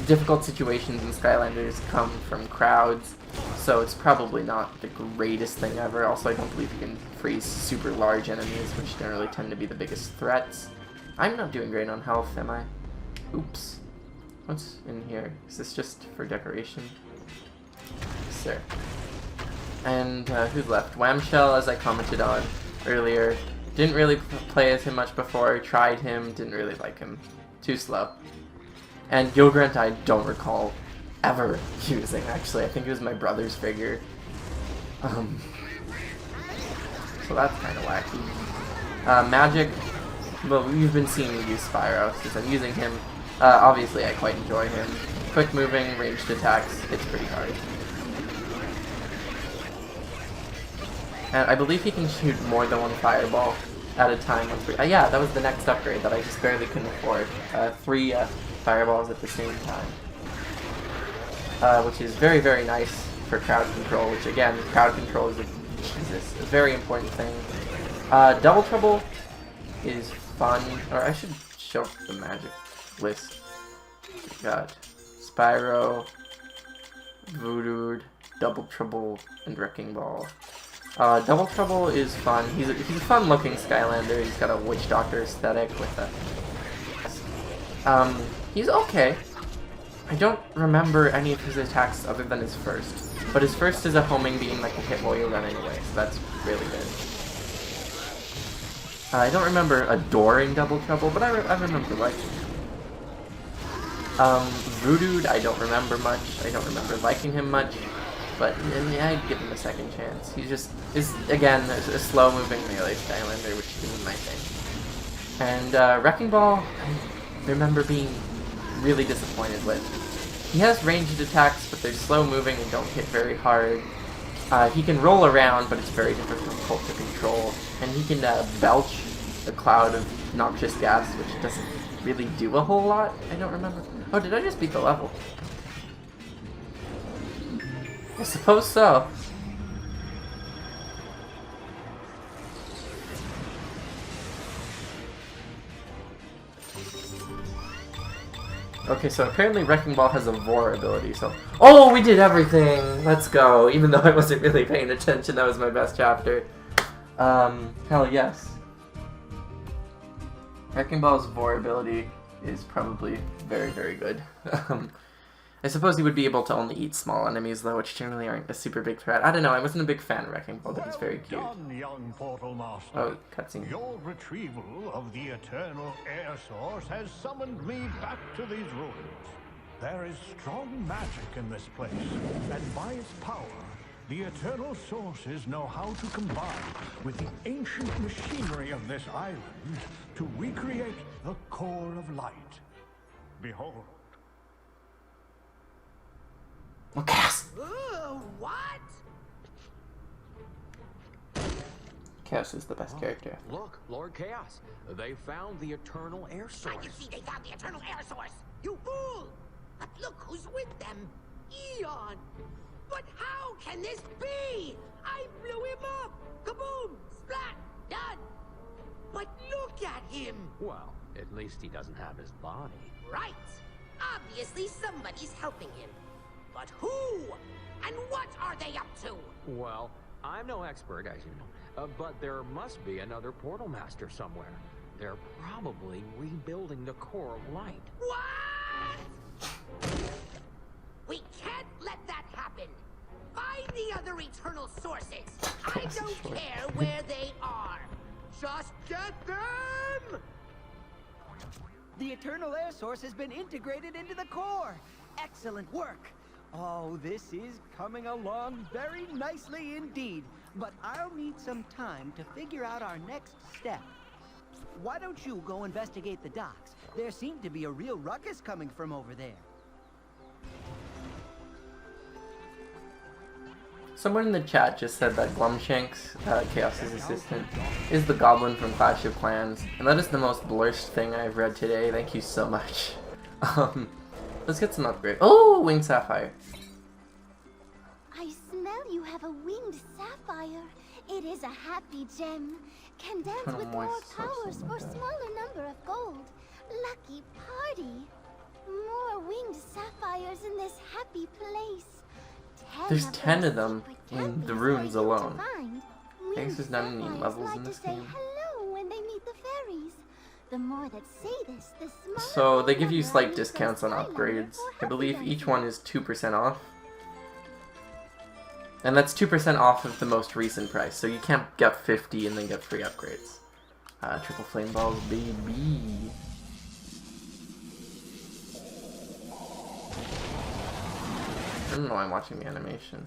difficult situations in Skylanders come from crowds, so it's probably not the greatest thing ever. Also, I don't believe you can freeze super large enemies, which generally tend to be the biggest threats. I'm not doing great on health, am I? Oops. What's in here? Is this just for decoration? Yes, sir. And who's left? Whamshell, as I commented on earlier. Didn't really play as him much before. Tried him, didn't really like him. Too slow. And Yogurt I don't recall ever using, actually. I think it was my brother's figure. So that's kind of wacky. Magic, well, you've been seeing me use Spyro since I'm using him. Obviously, I quite enjoy him. Quick moving, ranged attacks, it's pretty hard. And I believe he can shoot more than one fireball at a time. Yeah, that was the next upgrade that I just barely couldn't afford. 3 fireballs at the same time. Which is very, very nice for crowd control, which again, crowd control is a very important thing. Double Trouble is fun, or I should show the magic list. We got Spyro, Voodoo, Double Trouble, and Wrecking Ball. Double Trouble is fun. He's a fun-looking Skylander. He's got a witch doctor aesthetic with a. He's okay. I don't remember any of his attacks other than his first, but his first is a homing beam that can hit while you're running away, so that's really good. I don't remember adoring Double Trouble, but I remember liking him. Voodoo, I don't remember much. I don't remember liking him much, but I'd give him a second chance. He just is, again, a slow-moving melee Skylander, which is my thing. And Wrecking Ball, I remember being really disappointed with. He has ranged attacks, but they're slow-moving and don't hit very hard. He can roll around, but it's very difficult to control. And he can belch a cloud of noxious gas, which doesn't really do a whole lot. I don't remember. Oh, did I just beat the level? I suppose so. Okay, so apparently Wrecking Ball has a Vor ability, so... Oh, we did everything! Let's go! Even though I wasn't really paying attention, that was my best chapter. Hell yes. Wrecking Ball's Vor ability is probably very, very good. I suppose he would be able to only eat small enemies, though, which generally aren't a super big threat. I don't know, I wasn't a big fan of Wrecking Ball, but he's very cute.
Done, young Portal Master.
Oh, cutscene.
Your retrieval of the Eternal Air Source has summoned me back to these ruins. There is strong magic in this place, and by its power, the Eternal Sources know how to combine with the ancient machinery of this island to recreate the core of light. Behold.
Oh, Chaos!
What?
Chaos is the best character.
Look, Lord Chaos. They found the Eternal Air Source.
I can see they found the Eternal Air Source. You fool! But look who's with them. Eon! But how can this be? I blew him up! Kaboom! Splat! Done! But look at him!
Well, at least he doesn't have his body.
Right! Obviously somebody's helping him. But who? And what are they up to?
Well, I'm no expert, as you know, but there must be another portal master somewhere. They're probably rebuilding the core of light.
What? We can't let that happen. Find the other eternal sources. I don't care where they are. Just get them!
The Eternal Air Source has been integrated into the core. Excellent work. Oh, this is coming along very nicely indeed. But I'll need some time to figure out our next step. Why don't you go investigate the docks? There seemed to be a real ruckus coming from over there.
Someone in the chat just said that Glumshanks, Chaos's assistant, is the goblin from Clash of Clans, and that is the most blurst thing I've read today. Thank you so much. Let's get some upgrade. Oh, winged sapphire.
I smell you have a winged sapphire. It is a happy gem. Can dance with more powers for smaller number of gold. Lucky party. More winged sapphires in this happy place.
There's 10 of them in the runes alone. I guess there's not any levels in this game.
Hello when they meet the fairies. The more that say this, the smaller.
So they give you slight discounts on upgrades. I believe each one is 2% off. And that's 2% off of the most recent price, so you can't get 50 and then get free upgrades. Triple flame balls, baby. I don't know why I'm watching the animation.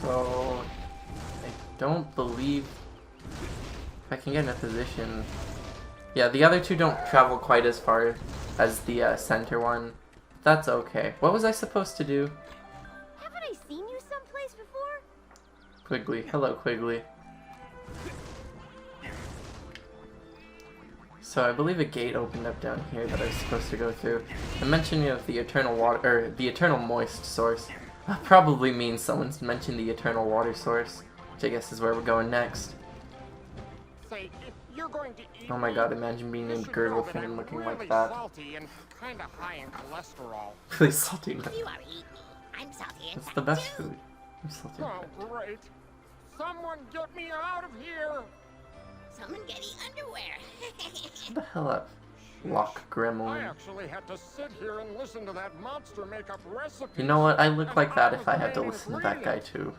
So, I don't believe if I can get in a position. Yeah, the other two don't travel quite as far as the center one. That's okay. What was I supposed to do?
Haven't I seen you someplace before?
Quigley. Hello, Quigley. So I believe a gate opened up down here that I was supposed to go through. The mentioning of the eternal water, or the eternal moist source, probably means someone's mentioned the eternal water source, which I guess is where we're going next.
Say, if you're going to eat
Oh my god, imagine being named Gurglefin and looking like that.
Salty and kind of high in cholesterol.
Really salty.
You are eating. I'm salty and
It's the best food. I'm salty.
Oh, great. Someone get me out of here.
Someone getting underwear.
Shut the hell up, Lock
I
Gremlin.
actually had to sit here and listen to that monster make up recipes.
You know what? I look like that if I had to
main
listen to that guy too.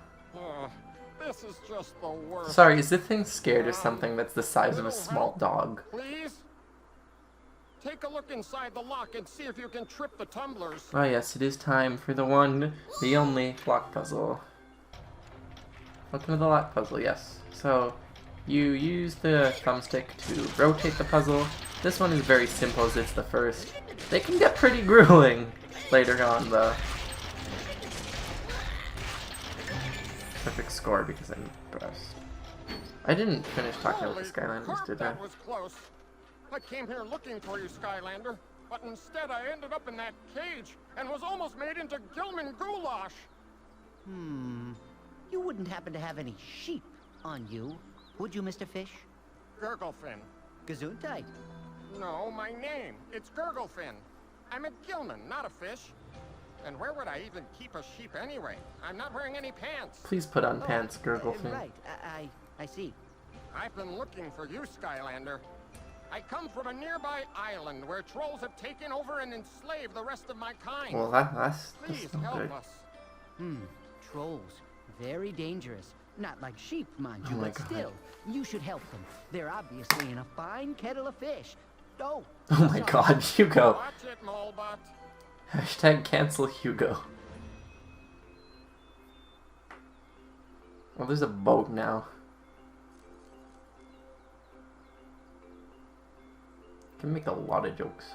This is just the worst.
Sorry, is the thing scared of something that's the size of a small dog?
Please? Take a look inside the lock and see if you can trip the tumblers.
Oh yes, it is time for the one, the only lock puzzle. Welcome to the lock puzzle, yes. So, you use the thumbstick to rotate the puzzle. This one is very simple as it's the first. They can get pretty grueling later on though. Perfect score because I'm impressed. I didn't finish talking about the Skylanders, did I?
That was close. I came here looking for you, Skylander, but instead I ended up in that cage and was almost made into Gilman goulash.
You wouldn't happen to have any sheep on you, would you, Mr. Fish?
Gurglefin.
Gesundheit.
No, my name. It's Gurglefin. I'm a Gilman, not a fish. And where would I even keep a sheep anyway? I'm not wearing any pants.
Please put on pants, Gurglefin.
Right, I see.
I've been looking for you, Skylander. I come from a nearby island where trolls have taken over and enslaved the rest of my kind.
Well, that's
Please
not
help
good.
us.
Trolls. Very dangerous. Not like sheep, mind you,
Oh my
but
God.
still, you should help them. They're obviously in a fine kettle of fish. Oh,
Oh my god, Hugo.
Watch it, Molebot.
Hashtag cancel Hugo. Well, there's a boat now. Can make a lot of jokes.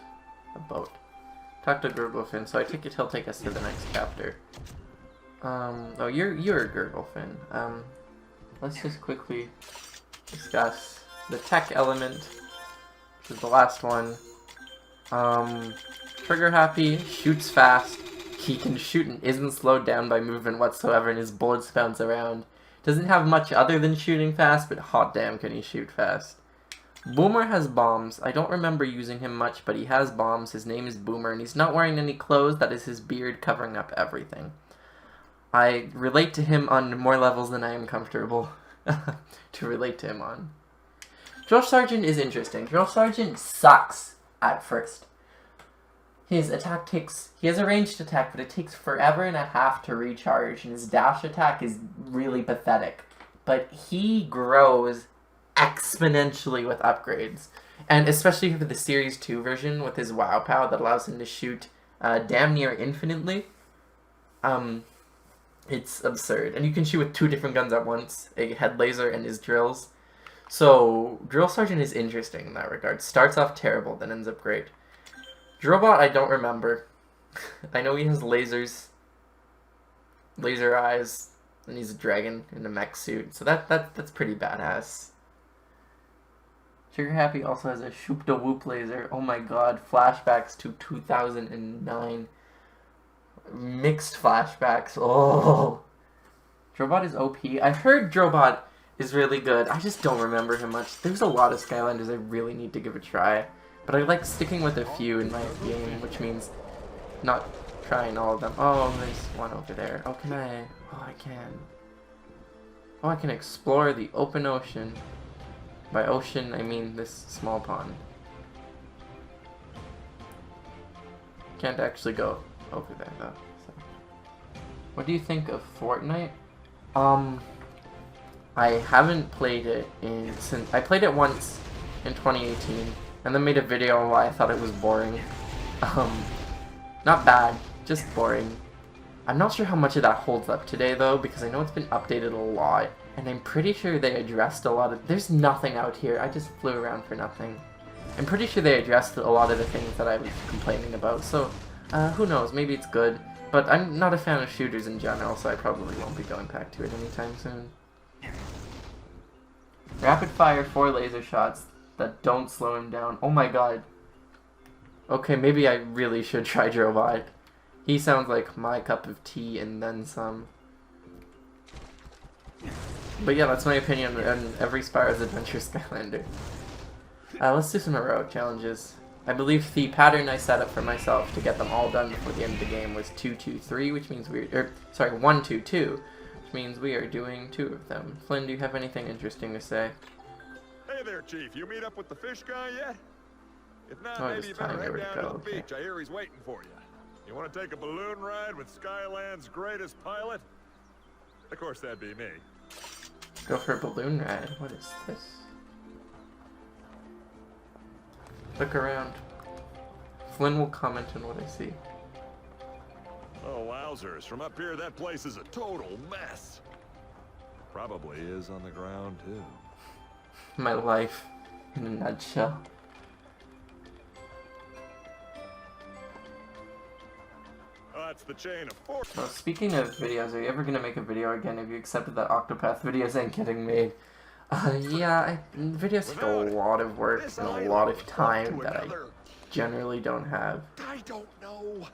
A boat. Talk to Gurglefin, so I take it he'll take us to the next chapter. Oh, you're a Gurglefin. Let's just quickly discuss the tech element, which is the last one. Trigger happy, shoots fast. He can shoot and isn't slowed down by movement whatsoever, and his bullets bounce around. Doesn't have much other than shooting fast, but hot damn can he shoot fast. Boomer has bombs. I don't remember using him much, but he has bombs. His name is Boomer, and he's not wearing any clothes. That is his beard covering up everything. I relate to him on more levels than I am comfortable to relate to him on. Drill Sergeant is interesting. Drill Sergeant sucks at first. His attack takes... He has a ranged attack, but it takes forever and a half to recharge, and his dash attack is really pathetic. But he grows exponentially with upgrades. And especially for the Series 2 version with his Wow Pow that allows him to shoot damn near infinitely. It's absurd. And you can shoot with 2 different guns at once, a head laser and his drills. So, Drill Sergeant is interesting in that regard. Starts off terrible, then ends up great. Drillbot, I don't remember. I know he has lasers, laser eyes, and he's a dragon in a mech suit. So that's pretty badass. Trigger Happy also has a Shoop da Whoop laser. Oh my god, flashbacks to 2009. Mixed flashbacks. Oh. Drillbot is OP. I've heard Drillbot is really good. I just don't remember him much. There's a lot of Skylanders I really need to give a try. But I like sticking with a few in my game, which means not trying all of them. Oh, there's one over there. Oh, can I? Oh, I can. Oh, I can explore the open ocean. By ocean, I mean this small pond. Can't actually go over there, though. So. What do you think of Fortnite? I haven't played it since... I played it once in 2018, and then made a video on why I thought it was boring. Not bad, just boring. I'm not sure how much of that holds up today, though, because I know it's been updated a lot, and I'm pretty sure they addressed a lot of... There's nothing out here, I just flew around for nothing. I'm pretty sure they addressed a lot of the things that I was complaining about, so who knows, maybe it's good. But I'm not a fan of shooters in general, so I probably won't be going back to it anytime soon. Rapid fire 4 laser shots that don't slow him down. Oh my god. Okay, maybe I really should try Drillbot. He sounds like my cup of tea and then some. But yeah, that's my opinion on every Spyro's Adventure Skylander. Let's do some heroic challenges. I believe the pattern I set up for myself to get them all done before the end of the game was 2-2-3, which means we're... sorry, 1-2-2, which means we are doing 2 of them. Flynn, do you have anything interesting to say?
Hey there, Chief. You meet up with the fish guy yet? If not,
Oh,
maybe
just
you better
telling me
head
where to
down to
go,
the
okay.
beach. I hear he's waiting for you. You want to take a balloon ride with Skyland's greatest pilot? Of course, that'd be me.
Go for a balloon ride. What is this? Look around. Flynn will comment on what I see.
Oh, wowzers. From up here, that place is a total mess. Probably is on the ground, too.
My life in a nutshell.
Oh, that's the chain of 4.
Well, speaking of videos, are you ever gonna make a video again if you accepted that Octopath videos ain't getting made? Yeah, videos take a lot of work and a lot of time that I generally don't have.
I don't know.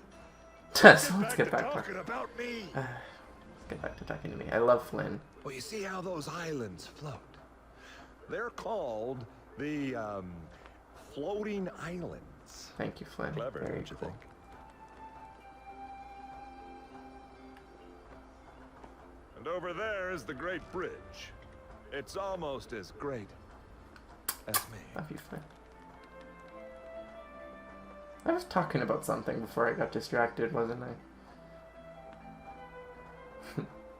So let's get back to
talking about me.
let's get back to talking to me. I love Flynn.
Well, you see how those islands float? They're called the floating islands.
Thank you, Flynn.
Clever,
Very
don't you
cool.
think? And over there is the Great Bridge. It's almost as great as me.
Love you, Flynn. I was talking about something before I got distracted, wasn't I?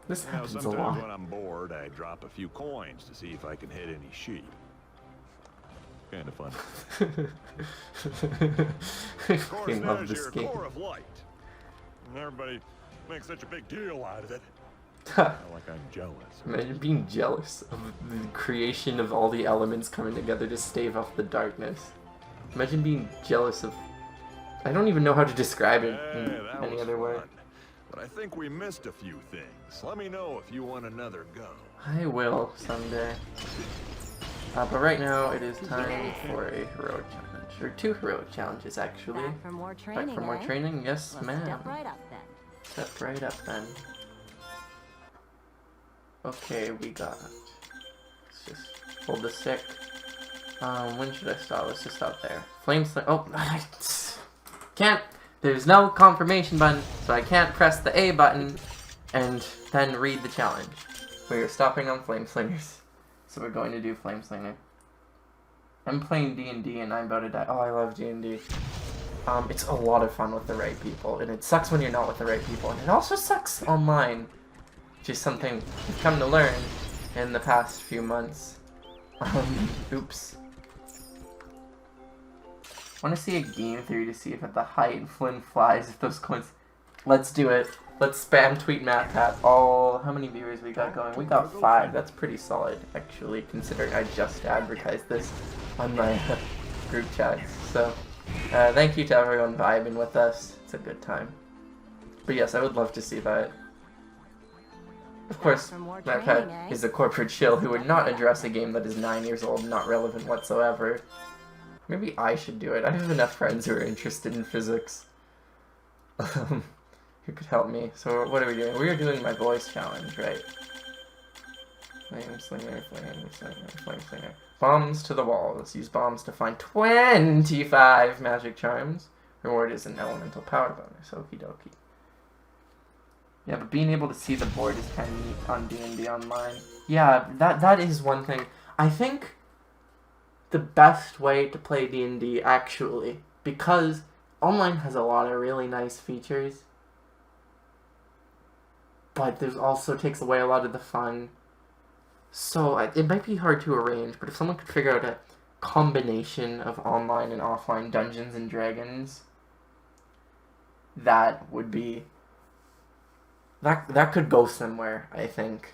This
You know,
happens a
sometimes
lot.
when I'm bored, I drop a few coins to see if I can hit any sheep. Kind of fun. Of course,
I love
there's
this
your
game.
core of light. And everybody makes such a big deal out of it. Like I'm jealous.
Imagine being jealous of the creation of all the elements coming together to stave off the darkness. Imagine being jealous of... I don't even know how to describe it in
that
any
was
other way.
fun. But I think we missed a few things. Let me know if you want another go.
I will someday. But right now it is time for a heroic challenge. Or 2 heroic challenges, actually.
Back for more training,
Back for more
eh?
training? Yes,
Let's
ma'am.
step right up then.
Step right up then. Okay, we got... Let's just hold the stick. When should I stop? Let's just stop there. Flame Slinger. Oh, I can't. There's no confirmation button, so I can't press the A button and then read the challenge. We are stopping on Flame Slingers, so we're going to do Flame Slinger. I'm playing D&D and I'm about to die. Oh, I love D&D. It's a lot of fun with the right people, and it sucks when you're not with the right people, and it also sucks online, which is something I've come to learn in the past few months. Oops. I want to see a game theory to see if at the height Flynn flies, if those coins... Let's do it. Let's spam tweet MatPat. How many viewers we got going? We got 5. That's pretty solid, actually, considering I just advertised this on my group chats. So, thank you to everyone vibing with us. It's a good time. But yes, I would love to see that. Of course, MatPat is a corporate shill who would not address a game that is 9 years old and not relevant whatsoever. Maybe I should do it. I have enough friends who are interested in physics. Who could help me. So what are we doing? We are doing my voice challenge, right? Flame Slinger, Flame Slinger, Flame Slinger. Bombs to the wall. Let's use bombs to find 25 magic charms. Reward is an elemental power bonus. Okie dokie. Yeah, but being able to see the board is kind of neat on D&D Online. Yeah, that is one thing. I think the best way to play D&D, actually, because online has a lot of really nice features, but there's also takes away a lot of the fun. So it might be hard to arrange, but if someone could figure out a combination of online and offline Dungeons and Dragons, that would be... That could go somewhere, I think.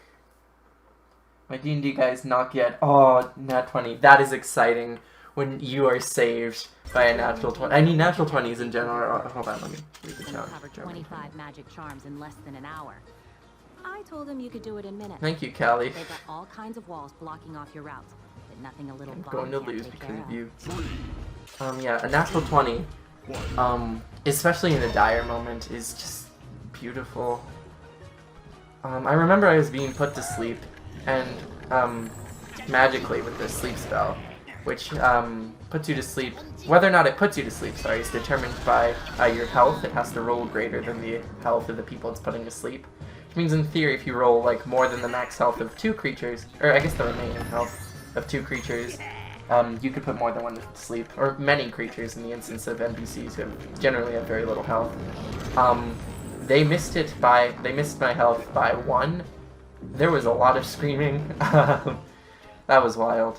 My D&D guys not yet. Oh, nat 20. That is exciting when you are saved by a natural 20. I mean, natural 20s in general. Hold on, let me read the challenge.
Cover 25 magic charms in less than an hour. I told him you could do it in minutes.
Thank you, Callie.
They've got all kinds of walls blocking off your routes, but nothing a little
I'm
bomb
going to
can't
lose
take
because
care
of you. Yeah, a natural 20, especially in a dire moment, is just beautiful. I remember I was being put to sleep, and magically with the sleep spell, which puts you to sleep. Whether or not it puts you to sleep, sorry, is determined by your health. It has to roll greater than the health of the people it's putting to sleep. Which means in theory, if you roll like more than the max health of 2 creatures, or I guess the remaining health of 2 creatures, you could put more than one to sleep, or many creatures in the instance of NPCs who generally have very little health. They missed my health by 1. There was a lot of screaming. That was wild.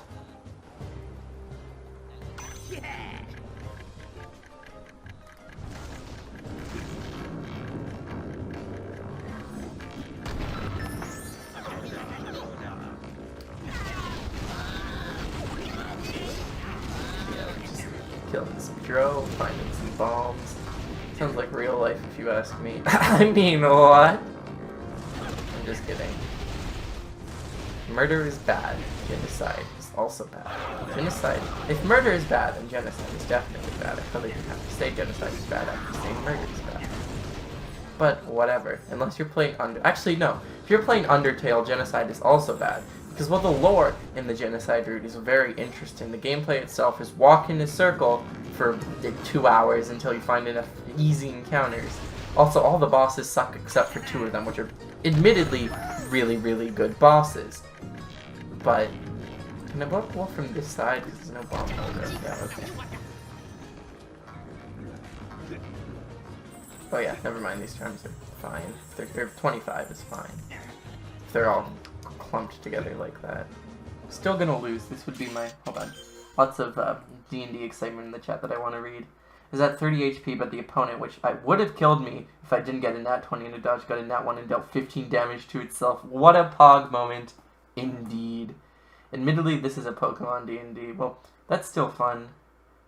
Killing Spyro, finding some bombs. Sounds like real life if you ask me. I mean, what? I'm just kidding. Murder is bad. Genocide is also bad. Genocide... If murder is bad, then genocide is definitely bad. I probably didn't have to say genocide is bad after saying murder is bad. But whatever. Unless you're playing Actually, no. If you're playing Undertale, genocide is also bad. Because while the lore in the genocide route is very interesting, the gameplay itself is walk in a circle for 2 hours until you find enough easy encounters. Also, all the bosses suck except for 2 of them, which are admittedly really, really good bosses. But, can I blow up the wall from this side? Because there's no bomb over. Yeah, okay. Oh yeah, never mind, these charms are fine. They're 25 is fine. If they're all clumped together like that. Still gonna lose. This would be my... Hold on. Lots of D&D excitement in the chat that I want to read. Is at 30 HP, but the opponent, which I would have killed me if I didn't get a nat 20 and a dodge, got a nat 1 and dealt 15 damage to itself. What a pog moment. Indeed. Admittedly, this is a Pokemon D&D. Well, that's still fun.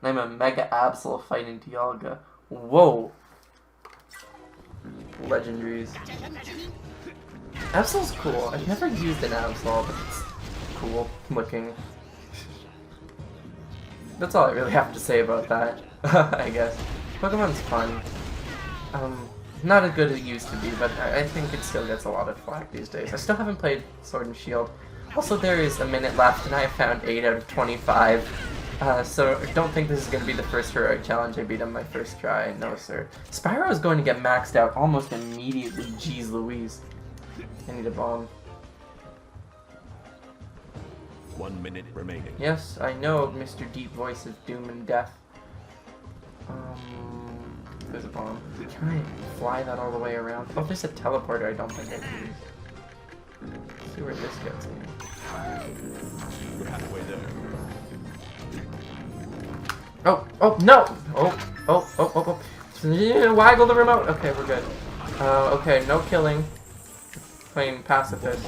And I'm a Mega Absol fighting Dialga. Whoa. Legendaries. Absol's cool. I've never used an Absol, but it's cool looking. That's all I really have to say about that, I guess. Pokemon's fun. Not as good as it used to be, but I think it still gets a lot of flack these days. I still haven't played Sword and Shield. Also, there is a minute left, and I have found 8 out of 25. So I don't think this is going to be the first heroic challenge I beat on my first try. No, sir. Spyro is going to get maxed out almost immediately. Jeez Louise. I need a bomb.
1 minute remaining.
Yes, I know, Mr. Deep Voice of Doom and Death. There's a bomb. Can I fly that all the way around? Oh, there's a teleporter I don't think I can use. Let's see where this gets me.
You're halfway there.
Oh, no! Oh. Waggle the remote! Okay, we're good. Okay, no killing. Playing pacifist.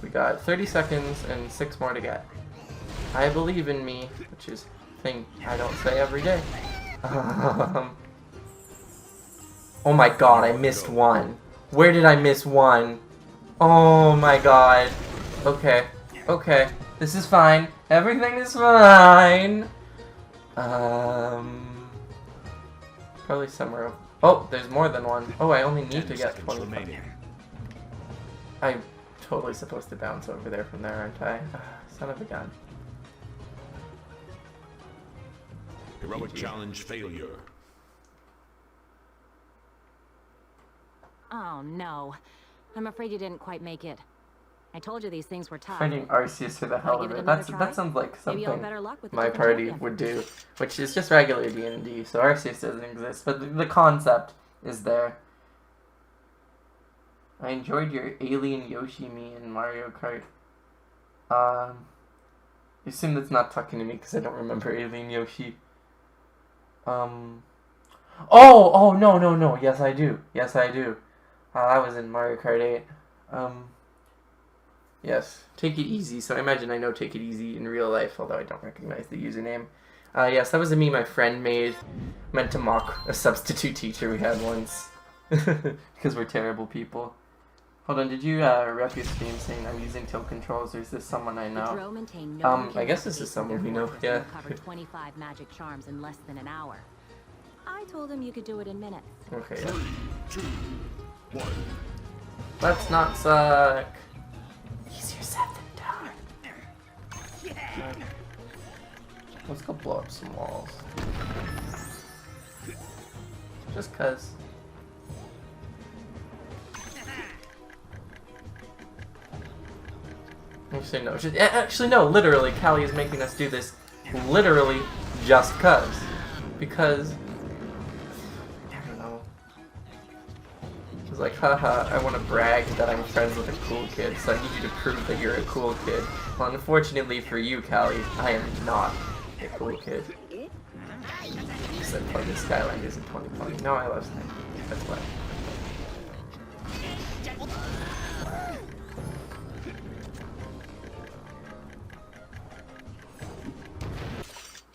We got 30 seconds and 6 more to get. I believe in me, which is a thing I don't say every day. Oh my god, I missed one. Where did I miss one? Oh my god. Okay. This is fine. Everything is fine. Probably somewhere. Oh, there's more than one. Oh, I only need to get 20. I'm totally supposed to bounce over there from there, aren't I? Son of a gun.
Heroic challenge failure.
Oh no. I'm afraid you didn't quite make it. I told you these things were tough.
Fighting Arceus for the hell of it. That sounds like something my party would do, which is just regular D&D, so Arceus doesn't exist, but the concept is there. I enjoyed your alien Yoshi me in Mario Kart. I assume that's not talking to me because I don't remember alien Yoshi. Oh, no. Yes, I do. I was in Mario Kart 8. Yes, Take It Easy. So I imagine I know Take It Easy in real life, although I don't recognize the username. Yes, that was a meme my friend made, meant to mock a substitute teacher we had once. Because we're terrible people. Hold on, did you rep your stream saying I'm using tilt controls, or is this someone I know? I guess this is someone we know, yeah.
Cover 25 magic charms in less than an hour. I told him you could do it in minutes.
Okay,
3, 2, 1.
Let's not suck. Easier said than done. Let's go blow up some walls. Just cause. Actually, no, literally, Callie is making us do this literally just cause. Because, I don't know. She's like, haha, I want to brag that I'm friends with a cool kid, so I need you to prove that you're a cool kid. Well, unfortunately for you, Callie, I am not a cool kid. Because I played the Skylanders in 2020. No, I love Skylanders. That's why.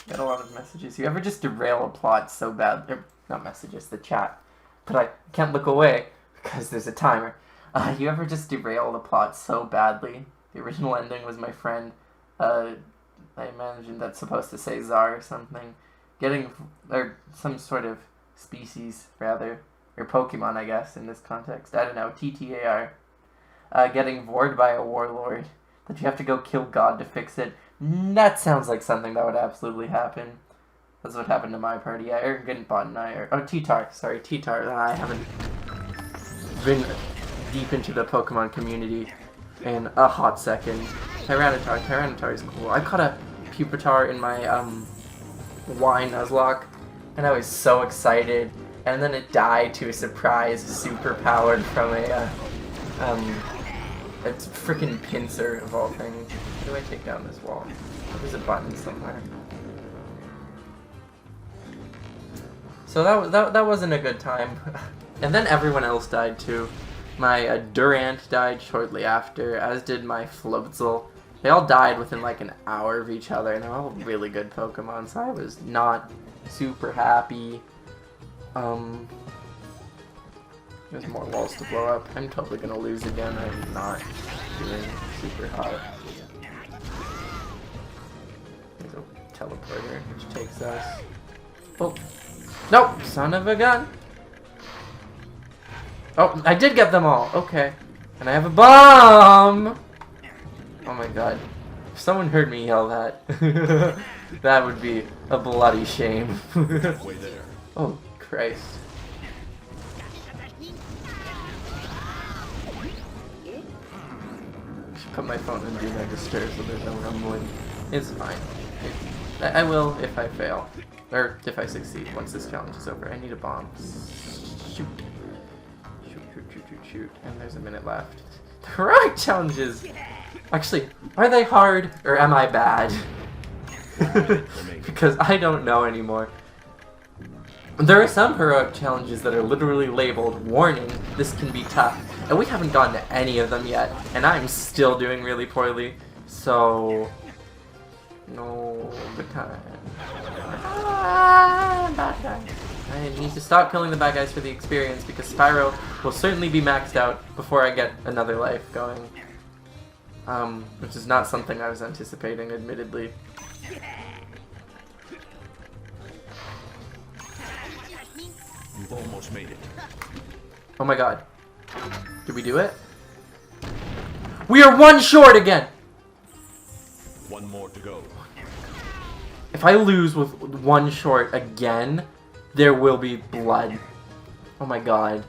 Got a lot of messages. You ever just derail a plot so bad? Not messages, the chat. But I can't look away because there's a timer. You ever just derail the plot so badly? The original ending was my friend. I imagine that's supposed to say Czar or something. Or some sort of species, rather. Or Pokemon, I guess, in this context. I don't know, TTAR. Getting vored by a warlord. That you have to go kill God to fix it. That sounds like something that would absolutely happen. That's what happened to my party. Yeah, Eric Bot and I are... Oh, T-Tar. Sorry, T-Tar. I haven't been deep into the Pokemon community in a hot second. Tyranitar. Tyranitar is cool. I caught a Pupitar in my Y Nuzlocke, and I was so excited. And then it died to a surprise super powered from a freaking pincer of all things. How do I take down this wall? There's a button somewhere. So that wasn't a good time. And then everyone else died too. My Durant died shortly after, as did my Floatzel. They all died within like an hour of each other, and they're all really good Pokemon, so I was not super happy. There's more walls to blow up. I'm totally gonna lose again. I'm not doing super hot. There's a teleporter, which takes us... Oh! Nope! Son of a gun! Oh, I did get them all! Okay. And I have a bomb! Oh my god. If someone heard me yell that, that would be a bloody shame.
Halfway there.
Oh, Christ. I should put my phone in do not disturb so there's no rumbling. It's fine. I will if I fail. Or if I succeed once this challenge is over. I need a bomb. Shoot. Shoot, shoot, shoot, shoot, shoot. And there's a minute left. The heroic challenges! Actually, are they hard or am I bad? Because I don't know anymore. There are some heroic challenges that are literally labeled, warning, this can be tough. And we haven't gotten to any of them yet, and I'm still doing really poorly. So... no, good time. Bad guy. I need to stop killing the bad guys for the experience because Spyro will certainly be maxed out before I get another life going. Which is not something I was anticipating, admittedly.
You've almost made it.
Oh my god. Did we do it? We are one short again!
One more to go.
If I lose with one short again, there will be blood. Oh my god.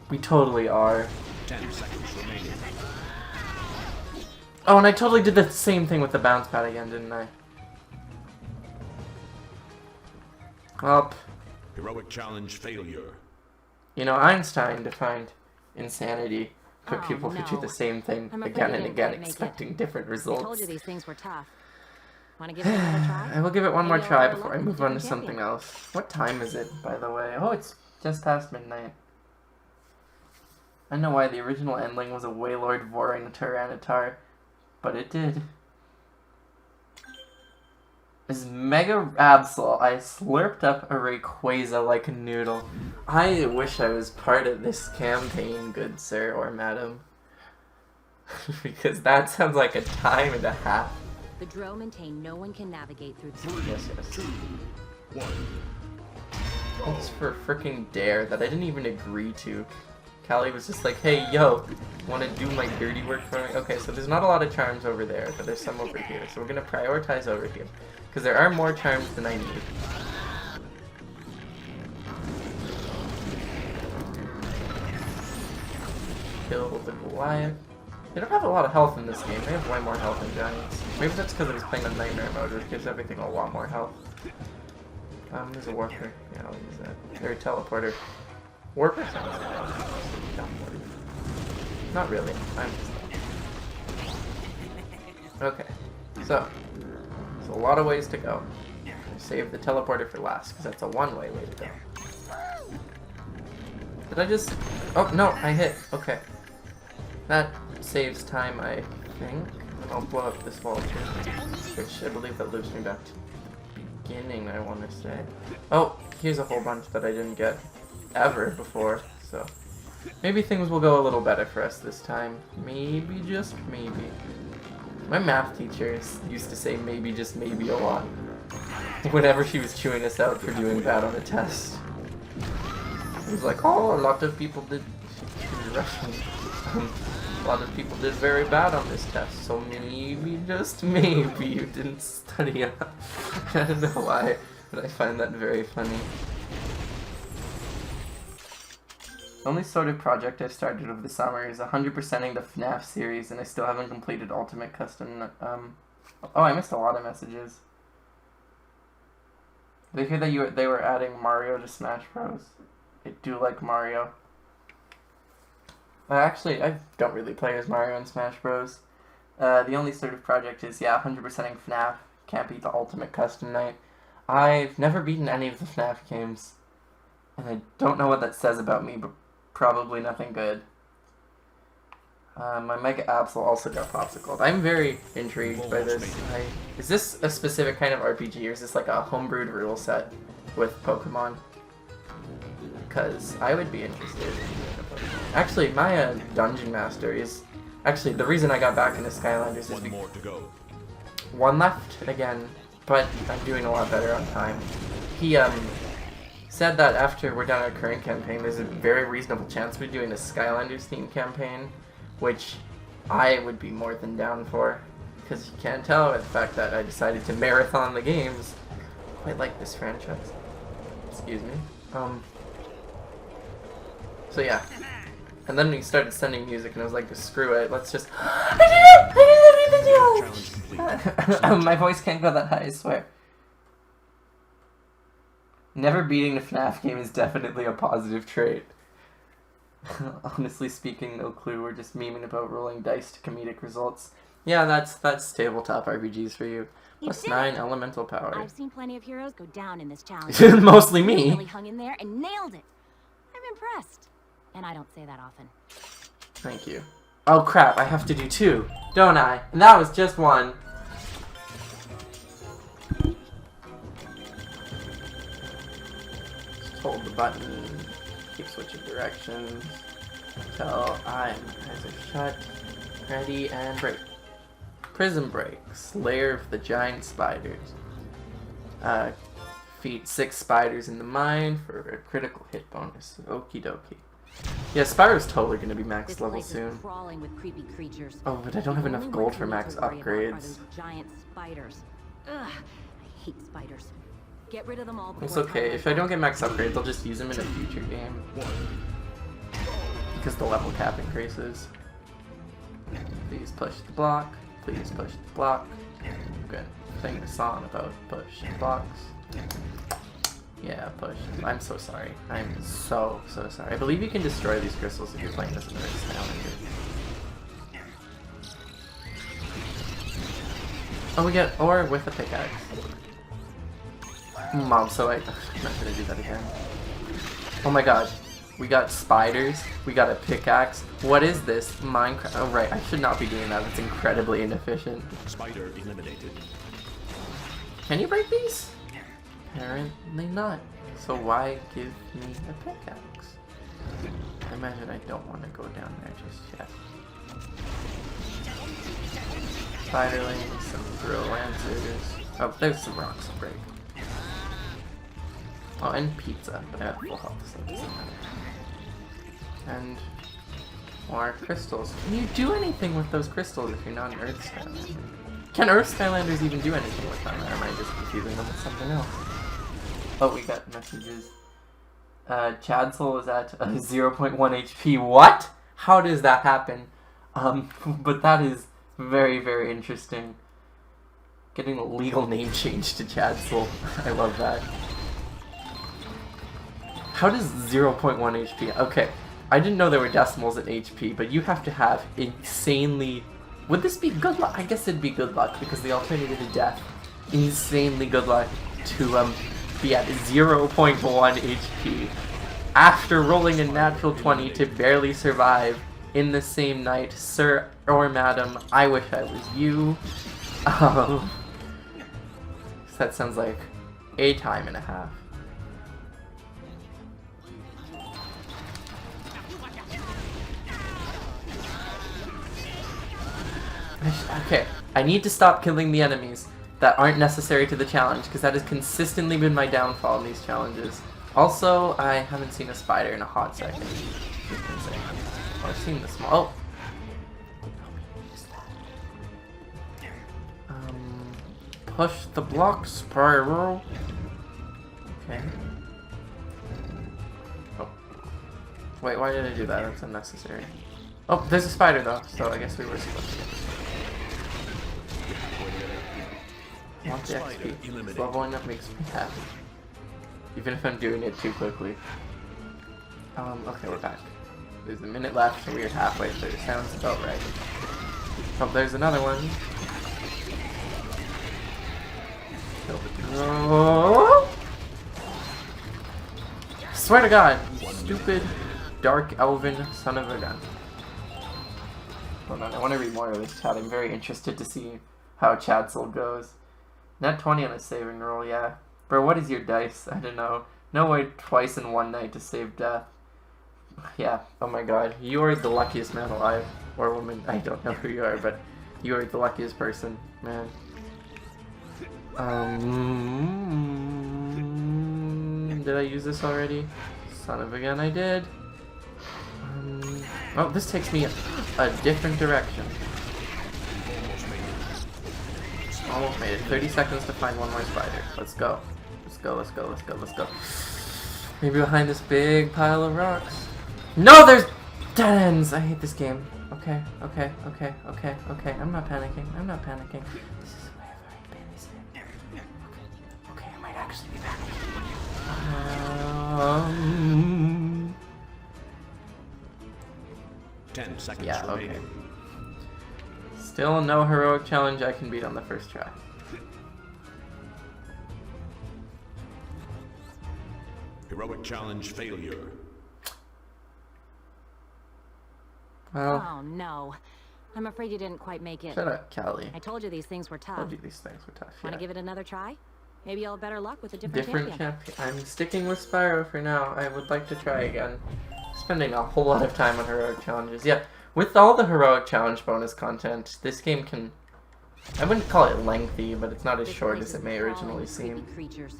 We totally are.
10 seconds remaining.
Oh, and I totally did the same thing with the bounce pad again, didn't I? Up.
Heroic challenge failure.
You know, Einstein defined insanity for
Oh,
people who do
no.
the same thing
I'm afraid
again
you
and
didn't
again,
quite make it.
expecting different
I
results.
told you these things were tough. Want to give it another try?
I will give it one more
Maybe
try
I'll
before I
level up
move
with a
on to
different
something
champion.
else. What time is it, by the way? Oh, it's just past midnight. I know why the original endling was a Waylord Voring Tyranitar, but it did. As Mega Absol, I slurped up a Rayquaza like a noodle. I wish I was part of this campaign, good sir or madam. Because that sounds like a time and a half.
The drone maintain no one can navigate through the
Yes, yes.
2, 1.
Thanks for a freaking dare that I didn't even agree to. Callie was just like, hey, yo, want to do my dirty work for me? Okay, so there's not a lot of charms over there, but there's some over here. So we're going to prioritize over here. Because there are more charms than I need. Kill the Goliath. They don't have a lot of health in this game. They have way more health than Giants. Maybe that's because I was playing on Nightmare mode, which gives everything a lot more health. There's a Warper. Yeah, I'll use that. Or a Teleporter. Warper sounds good. Teleporter. Not really. I'm just... Okay. So. There's a lot of ways to go. Save the Teleporter for last, because that's a one-way way to go. Did I just... Oh, no, I hit. Okay. That saves time, I think. I'll blow up this wall too. Which I believe that loops me back to the beginning, I want to say. Oh, here's a whole bunch that I didn't get ever before, so... Maybe things will go a little better for us this time. Maybe, just maybe. My math teachers used to say maybe, just maybe a lot. Whenever she was chewing us out for doing bad on a test. It was like, oh, a lot of people did... Russian. A lot of people did very bad on this test, so maybe, just maybe, you didn't study enough. I don't know why, but I find that very funny. The only sort of project I've started over the summer is 100%ing the FNAF series, and I still haven't completed Ultimate Custom. Oh, I missed a lot of messages. Did I hear that they were adding Mario to Smash Bros? I do like Mario. Actually, I don't really play as Mario in Smash Bros. The only sort of project is, yeah, 100%ing FNAF. Can't beat the Ultimate Custom Night. I've never beaten any of the FNAF games. And I don't know what that says about me, but probably nothing good. My Mega Absol also got popsicled. I'm very intrigued by this. Is this a specific kind of RPG, or is this like a homebrewed rule set with Pokemon? Because I would be interested. Actually, my Dungeon Master is... Actually, the reason I got back into Skylanders is
One more to go.
One left again, but I'm doing a lot better on time. He said that after we're done our current campaign, there's a very reasonable chance we're doing a Skylanders themed campaign, which I would be more than down for. Because you can't tell by the fact that I decided to marathon the games. I quite like this franchise. Excuse me. So yeah. And then we started sending music and I was like, screw it, let's just...
Challenge complete.
My voice can't go that high, I swear. Never beating a FNAF game is definitely a positive trait. Honestly speaking, no clue. We're just memeing about rolling dice to comedic results. Yeah, that's tabletop RPGs for you. Plus 9 elemental power.
I've seen plenty of heroes go down in this challenge.
Mostly me.
You really hung in there and nailed it. I'm impressed. And I don't say that often.
Thank you. Oh crap, I have to do 2, don't I? And that was just 1. Just hold the button, keep switching directions until eyes are shut, ready, and break. Prism breaks, lair of the giant spiders. Defeat 6 spiders in the mine for a critical hit bonus. Okie dokie. Yeah, Spyro's totally gonna be max
This
level
place is
soon.
crawling with creepy creatures.
Oh, but I don't have
The
enough
only
gold
ones
for
we need
max
to worry about are
upgrades.
those giant spiders. Ugh, I hate spiders. Get rid of them all before
It's okay,
time
if I don't
runs
get max upgrades, I'll just use them in a future game. Because the level cap increases. Please push the block. Please push the block. Good. Sing the song about push blocks. Yeah, push. I'm so sorry. I'm so sorry. I believe you can destroy these crystals if you're playing this in the race now. Oh, we get ore with a pickaxe. Mom, so I'm not gonna do that again. Oh my god. We got spiders. We got a pickaxe. What is this? Minecraft. Oh, right. I should not be doing that. It's incredibly inefficient.
Spider eliminated.
Can you break these? Apparently not. So why give me a pickaxe? I imagine I don't want to go down there just yet. Spiderlings, some drill lancers. Oh, there's some rocks to break. Oh, and pizza, but I have full health, so it doesn't matter. And more crystals. Can you do anything with those crystals if you're not an Earth Skylander? Can Earth Skylanders even do anything with them, or am I just confusing them with something else? Oh, we got messages. Chadsel is at 0.1 HP. What? How does that happen? But that is very, very interesting. Getting a legal name change to Chadsel. I love that. How does 0.1 HP? Okay, I didn't know there were decimals at HP, but you have to have insanely... Would this be good luck? I guess it'd be good luck, because the alternative is death. Insanely good luck to be at 0.1 HP. After rolling a natural 20 to barely survive in the same night, sir or madam, I wish I was you. That sounds like a time and a half. Okay, I need to stop killing the enemies that aren't necessary to the challenge, because that has consistently been my downfall in these challenges. Also, I haven't seen a spider in a hot second. Oh, I've seen the small... Oh! Push the block, Spyro. Okay. Oh. Wait, why did I do that? That's unnecessary. Oh, there's a spider though, so I guess we were supposed to get this. I want the XP. Leveling up makes me happy. Even if I'm doing it too quickly. Okay, we're back. There's a minute left, so we're halfway through. Sounds about right. Oh, there's another one. Kill the girl. Swear to God, stupid, dark elven son of a gun. Hold on, I want to read more of this chat. I'm very interested to see how Chadsel goes. Net 20 on a saving roll, yeah. Bro, what is your dice? I don't know. No way twice in one night to save death. Yeah, oh my god. You are the luckiest man alive. Or woman. I don't know who you are, but you are the luckiest person, man. Did I use this already? Son of a gun, I did. Oh, this takes me a different direction. Almost made it. 30 seconds to find one more spider. Let's go. Let's go, let's go, let's go, let's go. Maybe behind this big pile of rocks. No, there's dead ends! I hate this game. Okay, okay, okay, okay, okay. I'm not panicking. I'm not panicking. This is where I've already been, isn't it? Okay, okay, I might actually be panicking.
10 seconds
Yeah,
remaining.
okay. Still no heroic challenge I can beat on the first try.
Heroic challenge failure.
Well,
Oh no. I'm afraid you didn't quite make it.
shut up, Callie.
I told you these things were tough.
Told you these things were tough.
Want to
Yeah.
give it another try? Maybe you'll have better luck with a different champion.
Champion. I'm sticking with Spyro for now. I would like to try again. Spending a whole lot of time on heroic challenges. Yeah, with all the heroic challenge bonus content, this game can... I wouldn't call it lengthy, but it's not as
This
short
place
as
is
it may
crawling
originally
with creepy
seem.
creatures.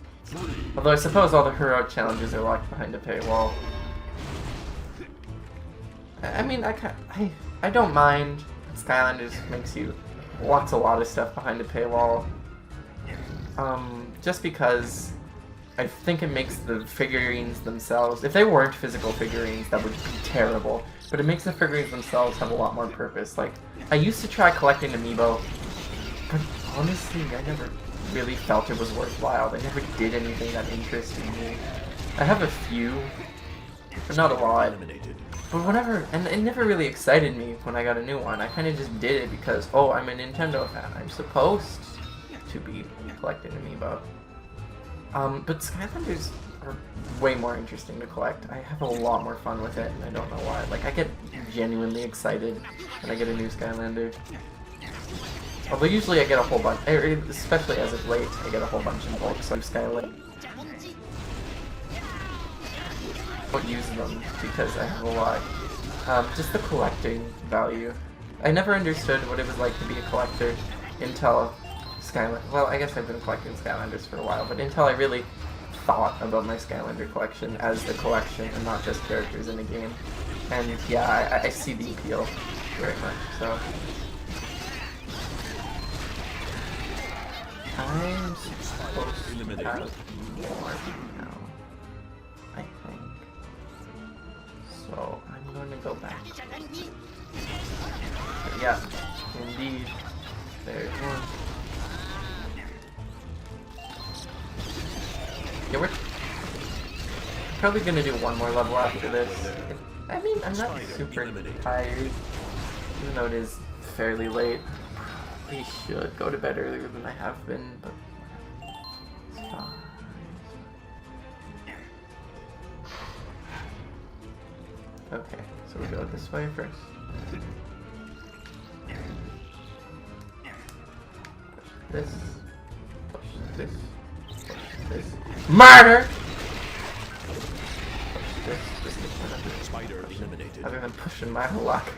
Although I suppose all the heroic challenges are locked behind a paywall. I mean, I don't mind. Skylanders makes you a lot of stuff behind a paywall. Just because I think it makes the figurines themselves, if they weren't physical figurines, that would be terrible. But it makes the figurines themselves have a lot more purpose. Like, I used to try collecting Amiibo, but honestly, I never really felt it was worthwhile. They never did anything that interested me. I have a few, but not a lot.
Eliminated.
But whatever, and it never really excited me when I got a new one. I kind of just did it because, oh, I'm a Nintendo fan. I'm supposed to be collecting Amiibo. But Skylanders are way more interesting to collect. I have a lot more fun with it, and I don't know why. Like, I get genuinely excited when I get a new Skylander. Although usually I get a whole bunch, especially as of late, I get a whole bunch in bulk, so Skylander. I don't use them because I have a lot. Just the collecting value. I never understood what it was like to be a collector until Skylander. Well, I guess I've been collecting Skylanders for a while, but until I really thought about my Skylander collection as the collection and not just characters in a game. And yeah, I see the appeal very much, so. I'm supposed to have more now, I think. So I'm going to go back. But yeah, indeed, there's one. Yeah, we're probably going to do one more level after this. I mean, I'm not super tired, even though it is fairly late. I should go to bed earlier than I have been, but it's fine. Okay, so we go this way first. Push this. Push this. Push this. Murder! Push this.
Spider eliminated.
Other than pushing my luck.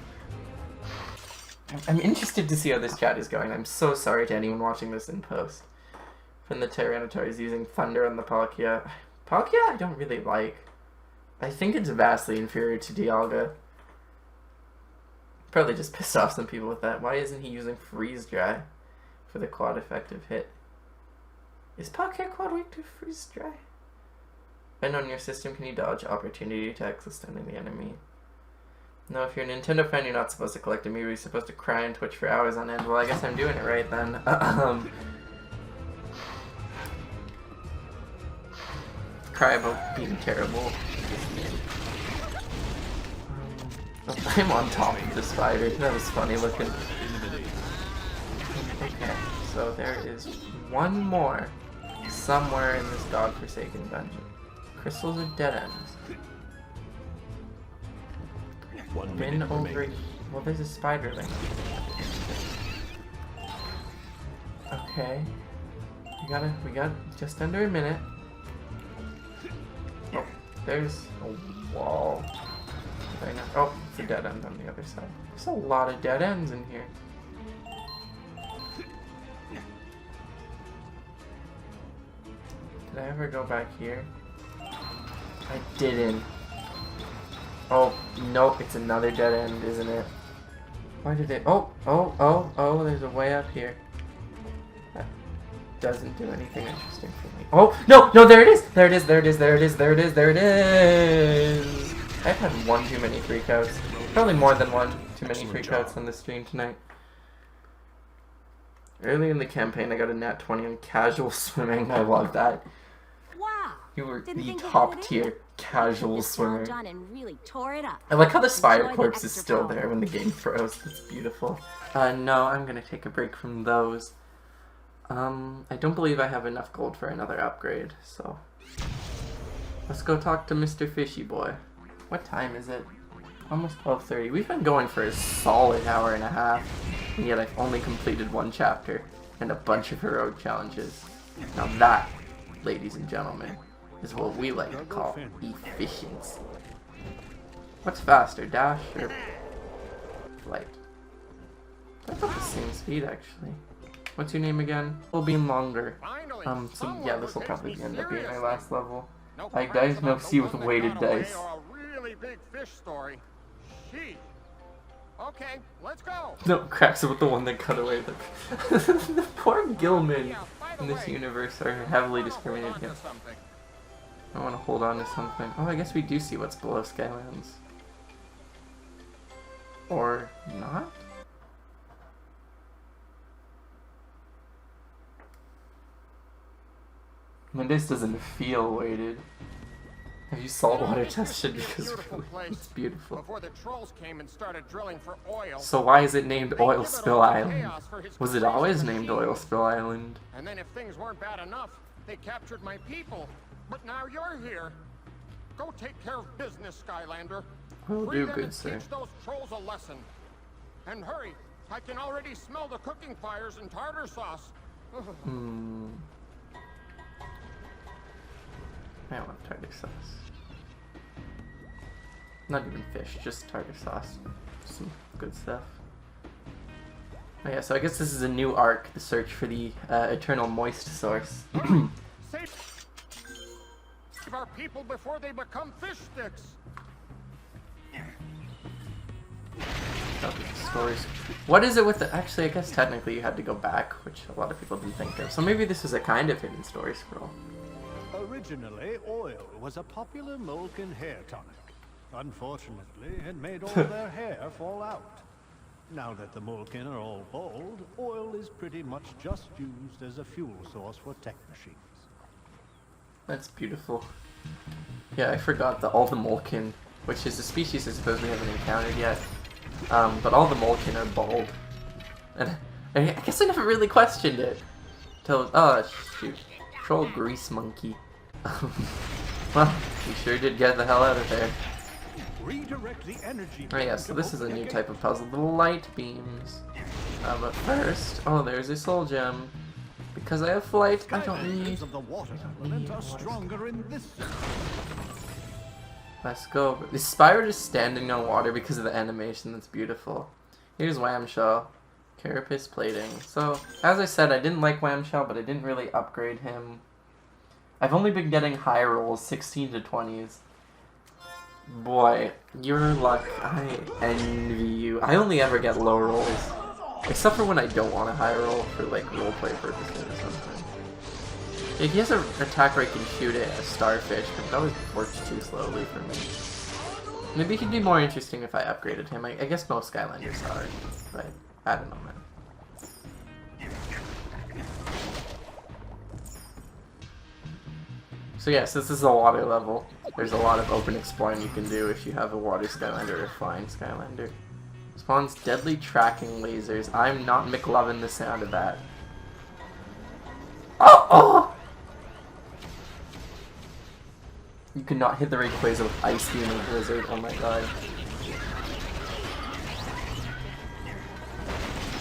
I'm interested to see how this chat is going. I'm so sorry to anyone watching this in post. When the Tyranitar is using Thunder on the Palkia. Palkia I don't really like. I think it's vastly inferior to Dialga. Probably just pissed off some people with that. Why isn't he using Freeze Dry for the quad effective hit? Is Palkia quad weak to Freeze Dry? When on your system, can you dodge opportunity attacks with stunning the enemy? No, if you're a Nintendo fan, you're not supposed to collect Amiibo. You're supposed to cry and twitch for hours on end. Well, I guess I'm doing it right then. Cry about being terrible. I'm on top of the spider. That was funny looking. Okay, so there is one more somewhere in this godforsaken dungeon. Crystals are dead ends.
1
Been
minute
over.
remaining.
Well, there's a spiderling. Okay. We got just under a minute. Oh, there's a wall. Oh, it's a dead end on the other side. There's a lot of dead ends in here. Did I ever go back here? I didn't. Oh, nope, it's another dead end, isn't it? Why did it? Oh, there's a way up here. That doesn't do anything interesting for me. Oh, no, there it is! There it is. I've had one too many freakouts. Probably more than one too many freakouts on the stream tonight. Early in the campaign, I got a nat 20 on casual swimming. I love that.
Wow.
You were
Didn't
the
think you had
top
it in
tier
you.
casual
Just
swimmer.
well done and really tore it up.
I like how the spider
Enjoy the
corpse is
extra
still
power.
there when the game froze. That's beautiful. No, I'm gonna take a break from those. I don't believe I have enough gold for another upgrade, so let's go talk to Mr. Fishy Boy. What time is it? Almost 12:30. We've been going for a solid hour and a half, and yet I've only completed one chapter and a bunch of heroic challenges. Now that, ladies and gentlemen, is what we like to call efficiency. What's faster, dash or flight? I thought the same speed actually. What's your name again? Will be longer.
Finally,
So yeah, this will probably end up being my last level.
No
Like
cracks
dice,
about
milk
the
sea
one
with
that
weighted
got away
dice.
or a really big fish story. Sheesh. Okay, let's go.
No, cracks about the one that cut away. The poor Gilman
Yeah, by the
in this
way,
universe are heavily
I wanna hold
discriminated
on to
against.
something.
I want to hold on to something. Oh, I guess we do see what's below Skylands. Or not? Mondays doesn't feel weighted. Have you saltwater tested? Because really, it's beautiful.
Before the trolls came and started drilling for oil.
So why is it named
They give it
Oilspill
all to
Island?
Chaos for his
Was it
crazy
always named
machine.
Oilspill Island?
And then if things weren't bad enough, they captured my people. But now you're here. Go take care of business, Skylander.
Will
Free
do,
them
good
and
sir.
teach those trolls a lesson. And hurry, I can already smell the cooking fires and tartar sauce.
I want tartar sauce. Not even fish, just tartar sauce. Some good stuff. Oh yeah, so I guess this is a new arc, the search for the eternal moist source.
Save our people before they become fish sticks.
Stories. What is it with the... Actually, I guess technically you had to go back, which a lot of people didn't think of. So maybe this was a kind of hidden story scroll.
Originally, oil was a popular Molken hair tonic. Unfortunately, it made all their hair fall out. Now that the Molken are all bald, oil is pretty much just used as a fuel source for tech machines.
That's beautiful. Yeah, I forgot that all the Molken, which is a species I suppose we haven't encountered yet, but all the Molken are bald. And I guess I never really questioned it. Till, oh shoot, troll grease monkey. Well, we sure did get the hell out of there.
Redirect the energy.
Oh yeah, so this is a new type of puzzle, the light beams. But first, oh there's a soul gem. Because I have flight, I don't need...
Of the water element are stronger in this zone.
Let's go. Is Spyro just standing on water because of the animation? That's beautiful. Here's Whamshell. Carapace plating. So, as I said, I didn't like Whamshell, but I didn't really upgrade him. I've only been getting high rolls, 16 to 20s. Boy, your luck. I envy you. I only ever get low rolls. Except for when I don't want a high roll for, like, roleplay purposes or something. Yeah, he has an attack where he can shoot at a starfish, but that always works too slowly for me. Maybe he'd be more interesting if I upgraded him. I guess most Skylanders are, but I don't know, man. So yes, this is a water level. There's a lot of open exploring you can do if you have a water Skylander or a flying Skylander. Spawns deadly tracking lasers. I'm not McLovin the sound of that. Oh! You could not hit the Rayquaza with Ice Beam and Blizzard. Oh my god.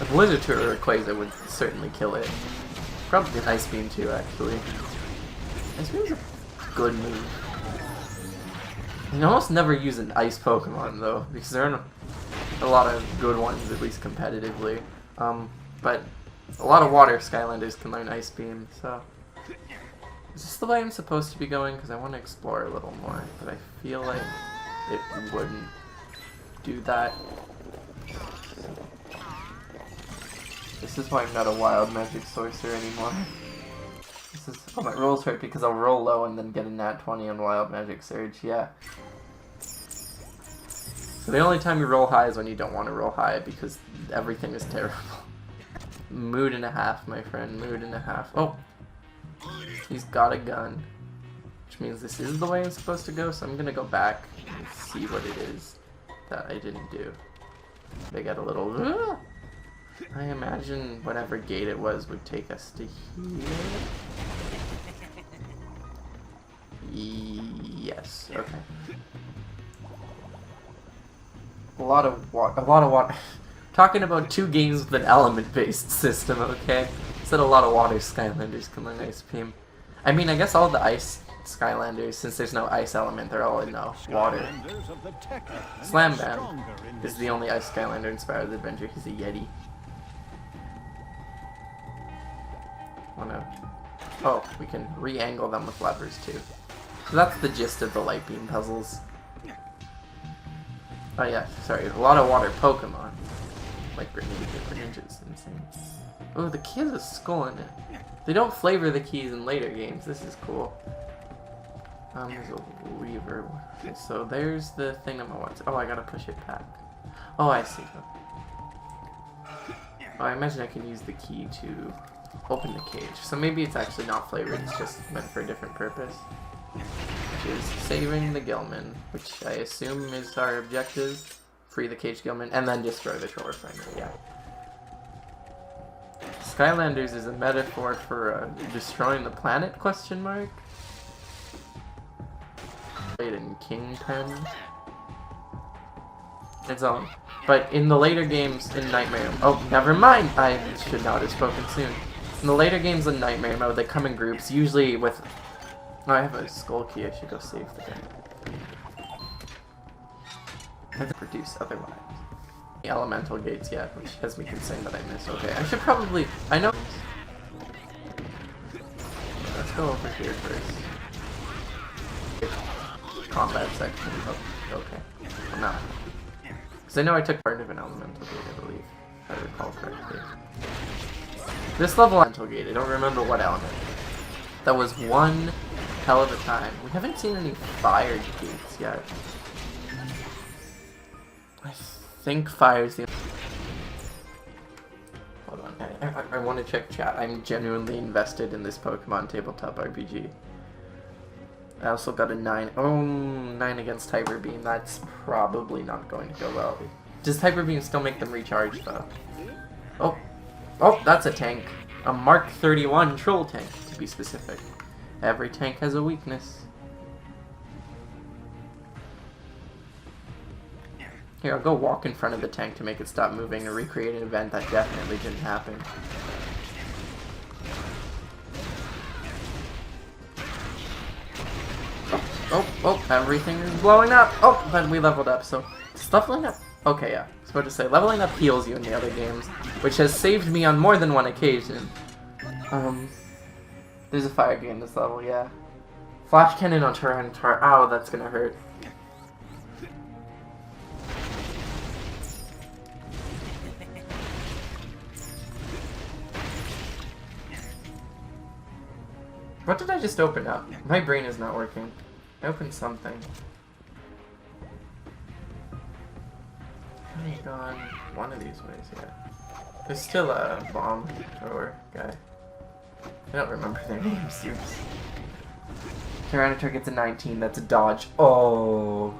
A Blizzard to a Rayquaza would certainly kill it. Probably an Ice Beam too, actually. Ice Beam's a good move. You almost never use an Ice Pokemon though, because there are a lot of good ones, at least competitively. But a lot of water Skylanders can learn Ice Beam, so... Is this the way I'm supposed to be going? Because I want to explore a little more, but I feel like it wouldn't do that. This is why I'm not a wild magic sorcerer anymore. This is, oh, my rolls hurt because I'll roll low and then get a nat 20 on wild magic surge, yeah. So the only time you roll high is when you don't want to roll high because everything is terrible. Mood and a half, my friend, mood and a half. Oh! He's got a gun. Which means this is the way I'm supposed to go, so I'm gonna go back and see what it is that I didn't do. They got a little... I imagine whatever gate it was would take us to here. Yes, okay. A lot of water. Talking about 2 games with an element-based system, okay? Said a lot of water Skylanders come on Ice Beam. I mean, I guess all the ice Skylanders, since there's no ice element, they're all in water. Slam Bam is the only ice Skylander in Spyro's Adventure. He's a Yeti. Oh, we can re-angle them with levers too. So that's the gist of the light beam puzzles. Oh yeah, sorry, a lot of water Pokemon. Like Greninja's insane. Oh, the key has a skull in it. They don't flavor the keys in later games. This is cool. There's a lever. Okay, so there's the thing I'm gonna Oh, I gotta push it back. Oh, I see. Oh, I imagine I can use the key to open the cage. So maybe it's actually not flavored, it's just meant for a different purpose. Which is saving the Gilman, which I assume is our objective. Free the cage Gilman, and then destroy the Troll Refiner, yeah. Skylanders is a metaphor for destroying the planet, question mark? Played in Kingpen. Its own. But in the later games in Nightmare... Oh, never mind! I should not have spoken soon. In the later games in Nightmare mode, they come in groups, usually with... Oh, I have a skull key, I should go save the thing. I have to produce otherwise. The elemental gates yet, which has me concerned that I missed. Okay, I should probably... I know... Let's go over here first. Combat section. Oh, okay. I'm not. Because I know I took part of an elemental gate, I believe. If I recall correctly. This level elemental gate, I don't remember what element. That was one hell of a time. We haven't seen any fire gates yet. I think fire's the... Hold on, I want to check chat. I'm genuinely invested in this Pokemon tabletop RPG. I also got a 9. Oh, 9 against Hyper Beam. That's probably not going to go well. Does Hyper Beam still make them recharge, though? Oh. Oh, that's a tank. A Mark 31 troll tank, to be specific. Every tank has a weakness. Here, I'll go walk in front of the tank to make it stop moving and recreate an event that definitely didn't happen. Oh, everything is blowing up! Oh, but we leveled up, so... Is leveling up? Okay, yeah. I was about to say, leveling up heals you in the other games, which has saved me on more than one occasion. There's a fire gate in this level, yeah. Flash cannon on Tyranitar. Ow, that's gonna hurt. What did I just open up? My brain is not working. I opened something. I have gone one of these ways, yeah. There's still a bomb thrower guy. I don't remember their names, oops. Tyranitar gets a 19, that's a dodge. Oh,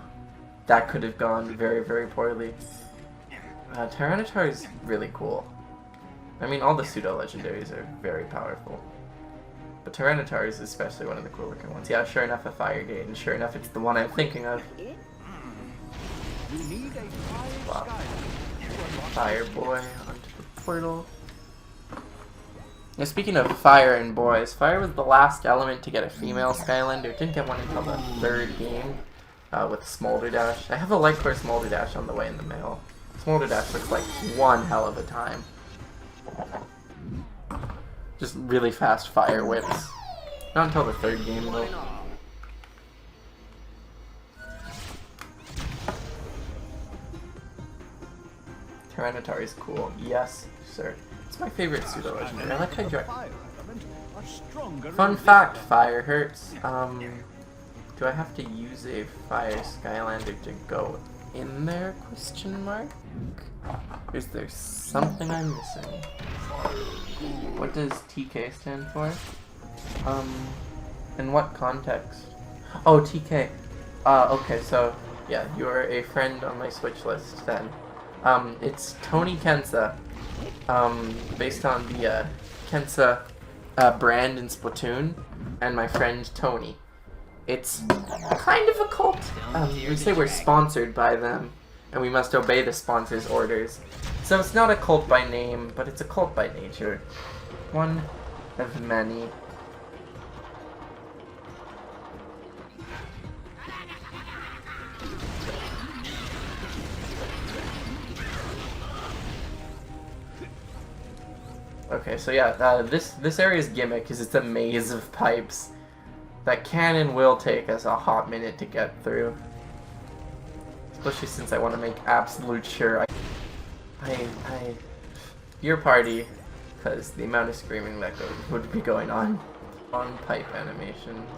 that could have gone very, very poorly. Tyranitar is really cool. I mean, all the pseudo-legendaries are very powerful. But Tyranitar is especially one of the cool looking ones. Yeah, sure enough, a fire gate, and sure enough, it's the one I'm thinking of. Wow. Fire boy onto the portal. Now, speaking of fire and boys, fire was the last element to get a female Skylander. Didn't get one until the 3rd game with Smolder Dash. I have a Lightcore Smolder Dash on the way in the mail. Smolder Dash looks like one hell of a time. Just really fast fire whips. Not until the 3rd game though. Tyranitar is cool. Yes, sir. It's my favorite pseudo legendary. I like Hydra. Fun fact: fire hurts. Do I have to use a fire Skylander to go in there? Question mark. Is there something I'm missing? What does TK stand for? In what context? Oh, TK. Okay, so yeah, you're a friend on my Switch list then. It's Tony Kensa, based on the Kensa brand in Splatoon, and my friend Tony. It's kind of a cult. We say we're sponsored by them, and we must obey the sponsor's orders. So it's not a cult by name, but it's a cult by nature. One of many. Okay, so yeah, this area's gimmick is it's a maze of pipes that can and will take us a hot minute to get through. Especially since I want to make absolute sure your party, because the amount of screaming that would be going on pipe animations.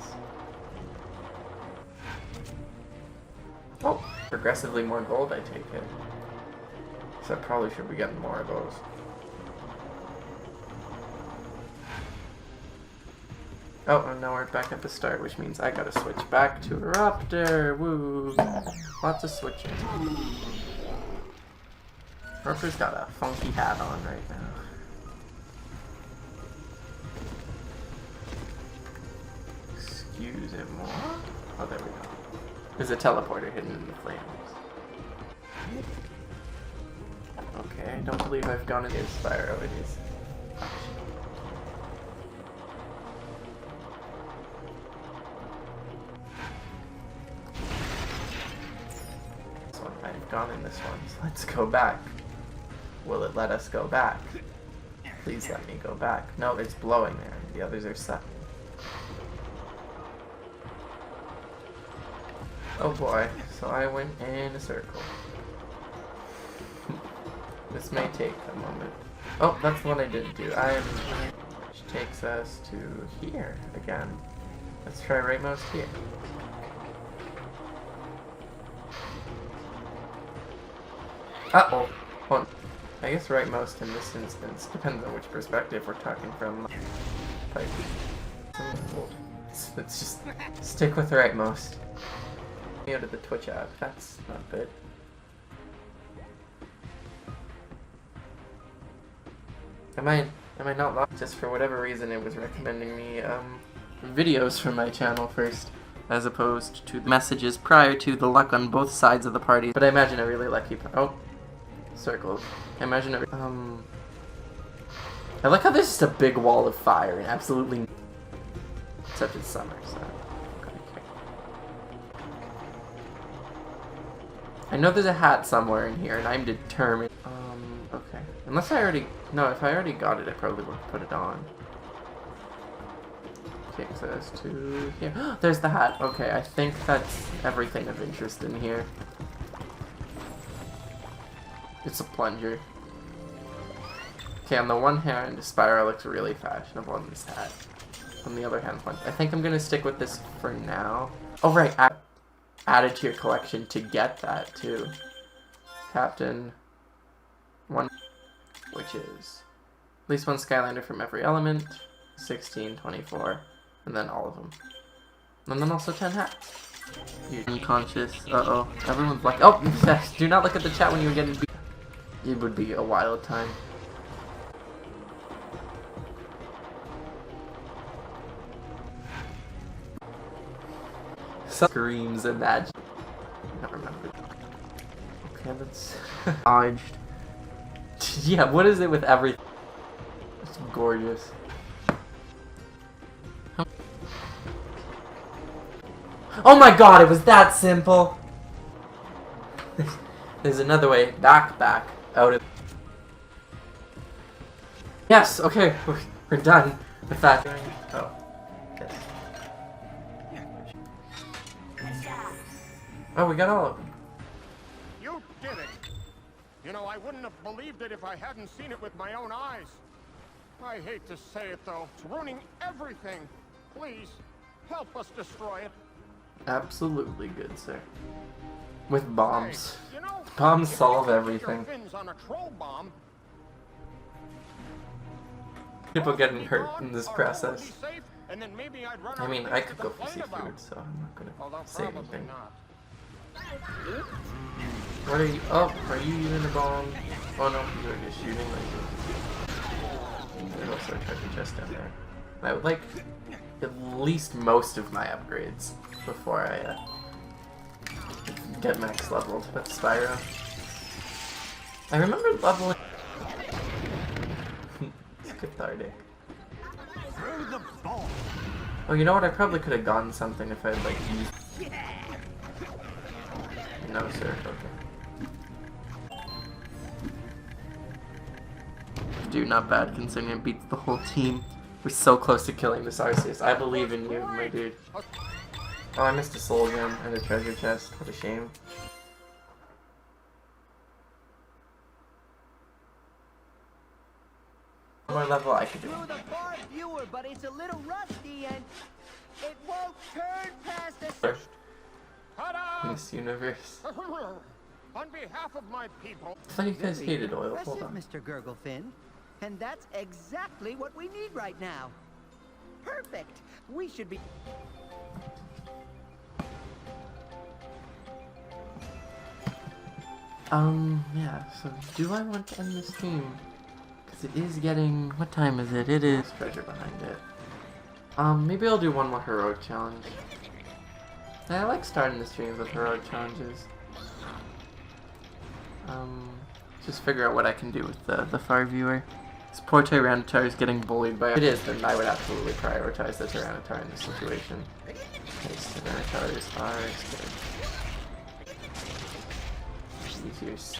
Oh, progressively more gold, I take it. So I probably should be getting more of those. Oh, and now we're back at the start, which means I gotta switch back to Eruptor. Woo! Lots of switching. Eruptor's got a funky hat on right now. Excuse him more. Oh, there we go. There's a teleporter hidden in the flames. Okay, I don't believe I've gone into Spyro. It is. I've gone in this one, so let's go back. Will it let us go back? Please let me go back. No, it's blowing there. The others are sucking. Oh boy, so I went in a circle. This may take a moment. Oh, that's the one I didn't do. Which takes us to here again. Let's try rightmost here. Uh-oh. Well, I guess rightmost in this instance. Depends on which perspective we're talking from. Like, let's just stick with rightmost. Out of the Twitch app. That's not good. Am I not locked? Just for whatever reason it was recommending me videos from my channel first, as opposed to the messages prior to the luck on both sides of the party. But I imagine a really lucky circles. I imagine I like how there's just a big wall of fire and absolutely except it's summer, so I know there's a hat somewhere in here and I'm determined. Okay. Unless I already if I already got it I probably would put it on. Takes us to here. There's the hat. Okay, I think that's everything of interest in here. It's a plunger. Okay, on the one hand, Spyro looks really fashionable in this hat. On the other hand, I think I'm gonna stick with this for now. Oh right, add it to your collection to get that too. Captain 1, which is at least one Skylander from every element, 16, 24, and then all of them. And then also 10 hats. You're unconscious. Uh-oh. Everyone's like, oh, do not look at the chat when you're getting beat. It would be a wild time. Screams imagine. I don't remember. Okay, that's dodged. Yeah, what is it with everything? It's gorgeous. Oh my god, it was that simple! There's another way. Back. Out of... Yes, okay, we're done with that. Oh. Yes. Oh, we got all of them.
You did it. You know, I wouldn't have believed it if I hadn't seen it with my own eyes. I hate to say it, though. It's ruining everything. Please, help us destroy it.
Absolutely good, sir. With bombs.
Hey, you know,
Bombs
if
solve
you put
everything.
your fins on a troll bomb,
People getting
be
hurt
gone,
in this
our home would
process.
be safe, and then maybe I'd run
I
out
mean,
of
I
things
could
to
go for
complain
seafood,
about.
so I'm not
Although
gonna say
probably
anything.
not.
What are you? Oh, are you using a bomb? Oh no, you're just shooting lasers. There's also a treasure chest down there. And I would like at least most of my upgrades before I get max leveled with Spyro. I remember leveling. It's cathartic.
Through the ball.
Oh, you know what? I probably could have gotten something if I'd like used. No, sir. Okay. Dude, not bad considering I beat the whole team. We're so close to killing this Arceus. I believe in you, my dude. Oh, I missed a soul gem and a treasure chest. What a shame. One more level I could do.
Through the far viewer, but it's a little rusty and it won't turn past the...
Ta-da!
This universe.
On behalf of my people,
I thought you guys hated oil. Hold
Impressive,
on.
Mr. Gurglefin. And that's exactly what we need right now. Perfect. We should be...
Yeah, so do I want to end this stream? Because it is getting... What time is it? It is treasure behind it. Maybe I'll do one more heroic challenge. I like starting the streams with heroic challenges. Just figure out what I can do with the far viewer. This poor Tyranitar is getting bullied by... If it is, then I would absolutely prioritize the Tyranitar in this situation. These Tyranitars are scared. Use yours.